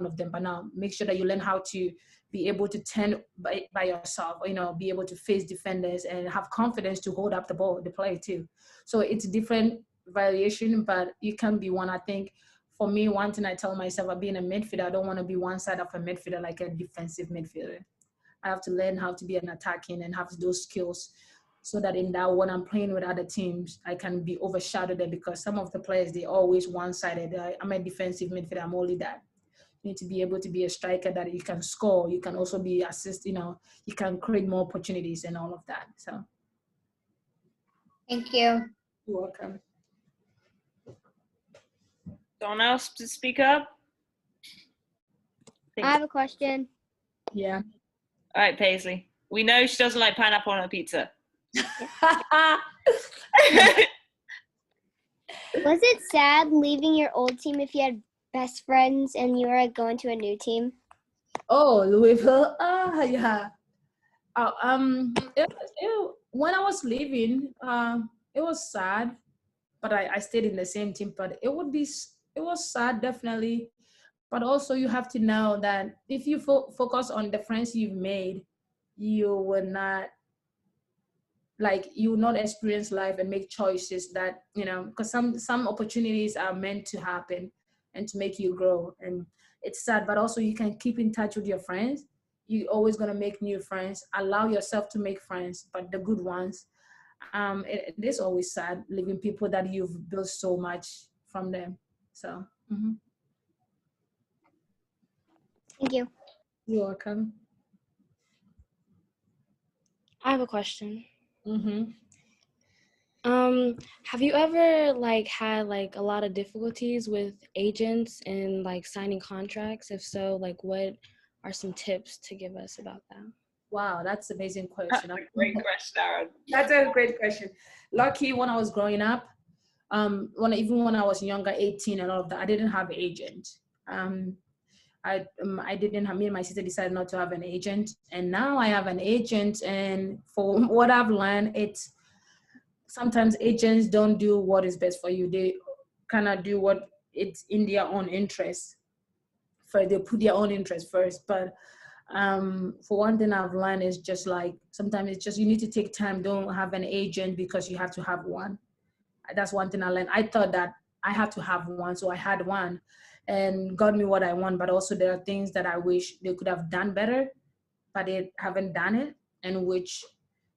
of them. But now make sure that you learn how to be able to turn by yourself, be able to face defenders and have confidence to hold up the play too. So it's different variation, but you can be one. I think for me, one thing I tell myself, about being a midfielder, I don't want to be one side of a midfielder, like a defensive midfielder. I have to learn how to be an attacking and have those skills, so that in that, when I'm playing with other teams, I can be overshadowed them, because some of the players, they always one-sided. I'm a defensive midfielder, I'm only that. You need to be able to be a striker that you can score, you can also be assist, you can create more opportunities and all of that. So Thank you. you're welcome. Someone else to speak up? I have a question. Yeah. All right, Paisley. We know she doesn't like pineapple on her pizza. Was it sad leaving your old team if you had best friends and you were going to a new team? Oh, Louisville. Yeah. When I was leaving, it was sad, but I stayed in the same team. But it was sad, definitely. But also, you have to know that if you focus on the friends you've made, you will not experience life and make choices that, because some opportunities are meant to happen and to make you grow. And it's sad, but also you can keep in touch with your friends. You're always going to make new friends. Allow yourself to make friends, but the good ones. It is always sad leaving people that you've built so much from them. So Thank you. You're welcome. I have a question. Mm-hmm. Have you ever had a lot of difficulties with agents and signing contracts? If so, what are some tips to give us about that? Wow, that's an amazing question. That's a great question, Aaron. That's a great question. Lucky when I was growing up, when I was younger, 18 and all of that, I didn't have an agent. I didn't have, me and my sister decided not to have an agent, and now I have an agent. And for what I've learned, it's sometimes agents don't do what is best for you. They kind of do what it's in their own interest. They put their own interest first. But for one thing I've learned is just sometimes it's just you need to take time. Don't have an agent because you have to have one. That's one thing I learned. I thought that I had to have one, so I had one and got me what I want. But also there are things that I wish they could have done better, but they haven't done it, and which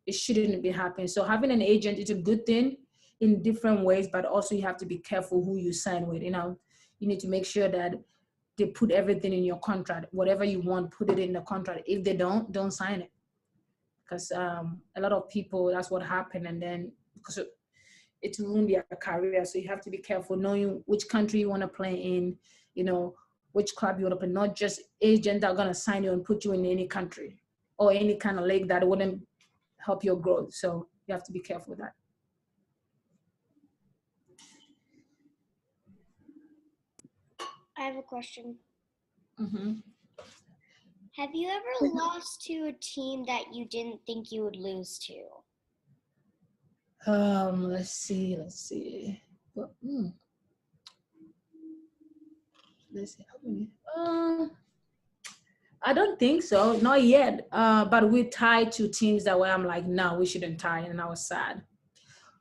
it shouldn't be happening. So having an agent is a good thing in different ways, but also you have to be careful who you sign with. You need to make sure that they put everything in your contract. Whatever you want, put it in the contract. If they don't sign it. Because a lot of people, that's what happened. And then because it ruined their career. So you have to be careful knowing which country you want to play in, which club you want to play. Not just agents that are going to sign you and put you in any country or any kind of league that wouldn't help your growth. So you have to be careful with that. I have a question. Mm-hmm. Have you ever lost to a team that you didn't think you would lose to? Let's see. Well, let's see. I don't think so, not yet. But we tied to teams that where I'm like, no, we shouldn't tie, and I was sad.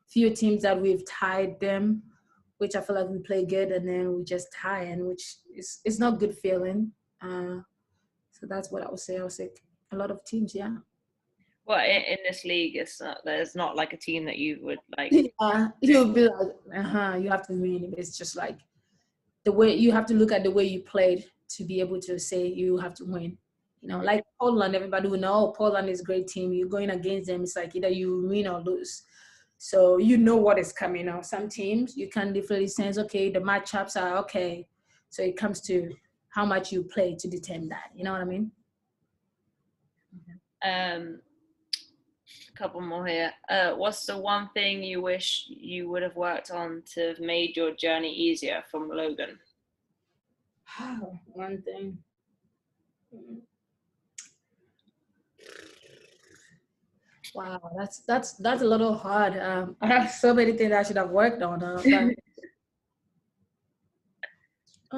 Few teams that we've tied them, which I feel like we play good, and then we just tie, and which is it's not good feeling. So that's what I would say. I would say a lot of teams, yeah. Well, in this league, there's not like a team that you would like. Yeah, you'll be like, you have to win. It's just like the way you have to look at the way you played to be able to say you have to win. You know, like Poland, everybody will know, oh, Poland is a great team. You're going against them. It's like either you win or lose. So you know what is coming now. Some teams you can definitely sense, okay, the matchups are okay. So it comes to how much you play to determine that. You know what I mean? A couple more here. What's the one thing you wish you would have worked on to have made your journey easier, from Logan? One thing. Wow, that's a little hard. I have so many things I should have worked on.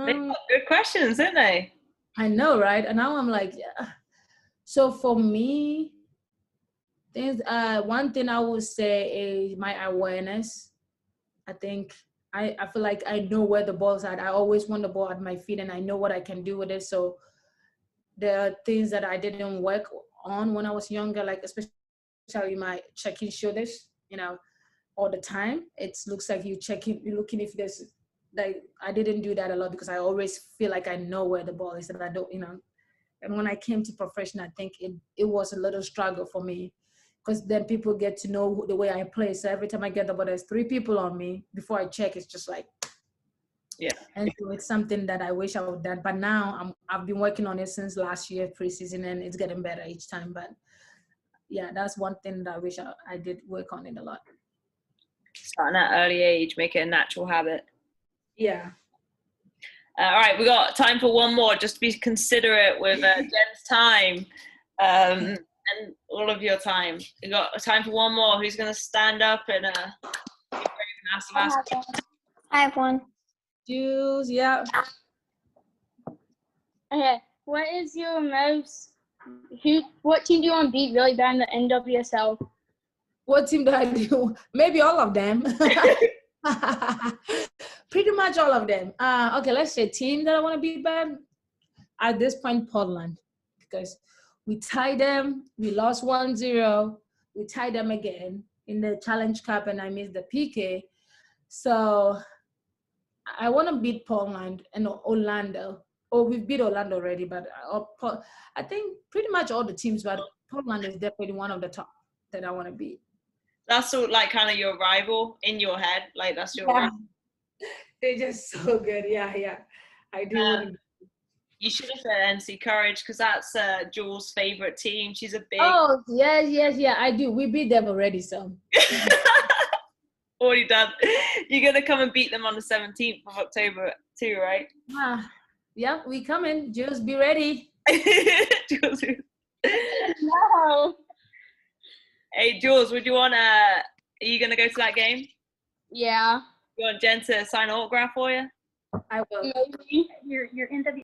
They've got good questions, aren't they? I know, right? And now I'm like, yeah. So for me, things. One thing I would say is my awareness. I think I feel like I know where the ball's at. I always want the ball at my feet, and I know what I can do with it. So there are things that I didn't work on when I was younger, like especially my checking shoulders, you know, all the time. It looks like you're looking if there's, like, I didn't do that a lot because I always feel like I know where the ball is and I don't, you know. And when I came to professional, I think it was a little struggle for me because then people get to know the way I play. So every time I get the ball, there's 3 people on me. Before I check, it's just like, yeah. And so it's something that I wish I would have done. But now I've been working on it since last year preseason, and it's getting better each time. But yeah, that's one thing that I wish I did work on it a lot. Starting at an early age, make it a natural habit. Yeah. All right, we got time for one more. Just be considerate with Jen's time and all of your time. We got time for one more. Who's going to stand up and ask the last question? I have one. Jules, yeah. Okay, what is your what team do you want to beat really bad in the NWSL? What team do I do? Maybe all of them. Pretty much all of them. Okay, let's say team that I want to beat bad. At this point, Portland, because we tied them. We lost 1-0. We tied them again in the Challenge Cup, and I missed the PK. So I want to beat Portland and Orlando. Oh, we beat Orlando already, but I think pretty much all the teams, but Portland is definitely one of the top that I want to beat. That's all, like, kind of your rival in your head. Like, that's your rival. They're just so good. Yeah. I do want to. You should have said NC Courage because that's Jules' favorite team. She's a big. Oh, yes. I do. We beat them already, so. Already done. You're going to come and beat them on the 17th of October too, right? Yeah, we coming. Jules, be ready. Jules. No. Hey, Jules, would you want are you going to go to that game? Yeah. You want Jen to sign an autograph for you? I will. Maybe. You're in the.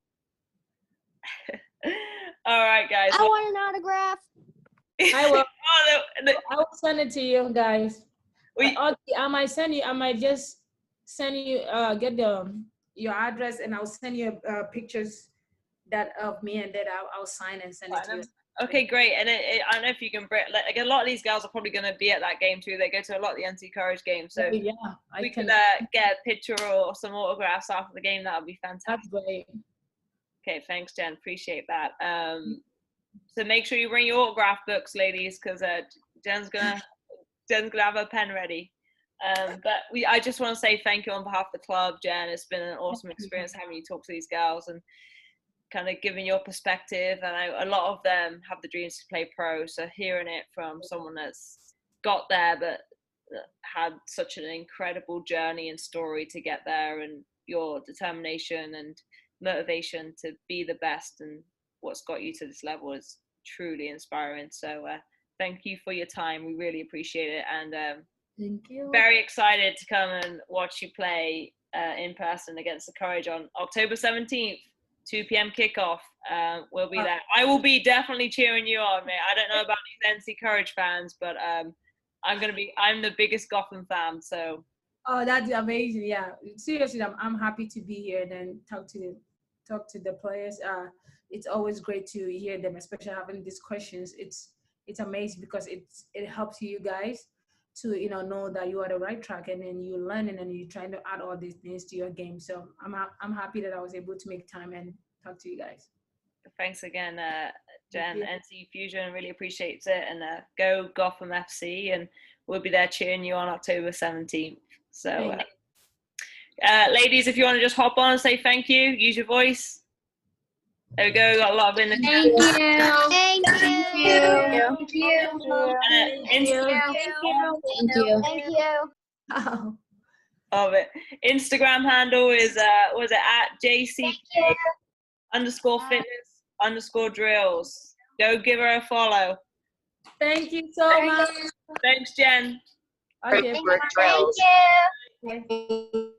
All right, guys. I want an autograph. I will. I will send it to you guys. I might send you. I might just send you. Get your address, and I'll send you pictures of me, and then I'll sign and send it to you. Okay, great. And I don't know if you can bring, like, a lot of these girls are probably going to be at that game too. They go to a lot of the NC Courage games. So yeah, we could get a picture or some autographs after the game. That would be fantastic. That's great. Okay, thanks, Jen. Appreciate that. So make sure you bring your autograph books, ladies, because Jen's gonna have her pen ready. But I just want to say thank you on behalf of the club, Jen. It's been an awesome experience having you talk to these girls and kind of giving your perspective. And a lot of them have the dreams to play pro. So hearing it from someone that's got there, but had such an incredible journey and story to get there, and your determination and motivation to be the best and what's got you to this level is truly inspiring. So thank you for your time. We really appreciate it, and Thank you. very excited to come and watch you play in person against the Courage on October 17th, 2 p.m. kickoff. We'll be there. I will be definitely cheering you on, mate. I don't know about these NC Courage fans, but I'm the biggest Gotham fan, so. Oh, that's amazing. Yeah, seriously, I'm happy to be here and then talk to the players. It's always great to hear them, especially having these questions. It's amazing because it helps you guys to know that you are the right track, and then you're learning and you're trying to add all these things to your game. So I'm happy that I was able to make time and talk to you guys. Thanks again, Jen. NC Fusion really appreciates it, and go Gotham FC, and we'll be there cheering you on October 17th. So, ladies, if you want to just hop on and say thank you, use your voice. There we go. Got a lot of in the chat. Thank you. Thank you. Thank you. Thank you. Thank you. Oh. Of it. Instagram handle is was it at JCK_fitness_drills. Go give her a follow. Thank you so much. Thanks, Jen. Okay. Thank you.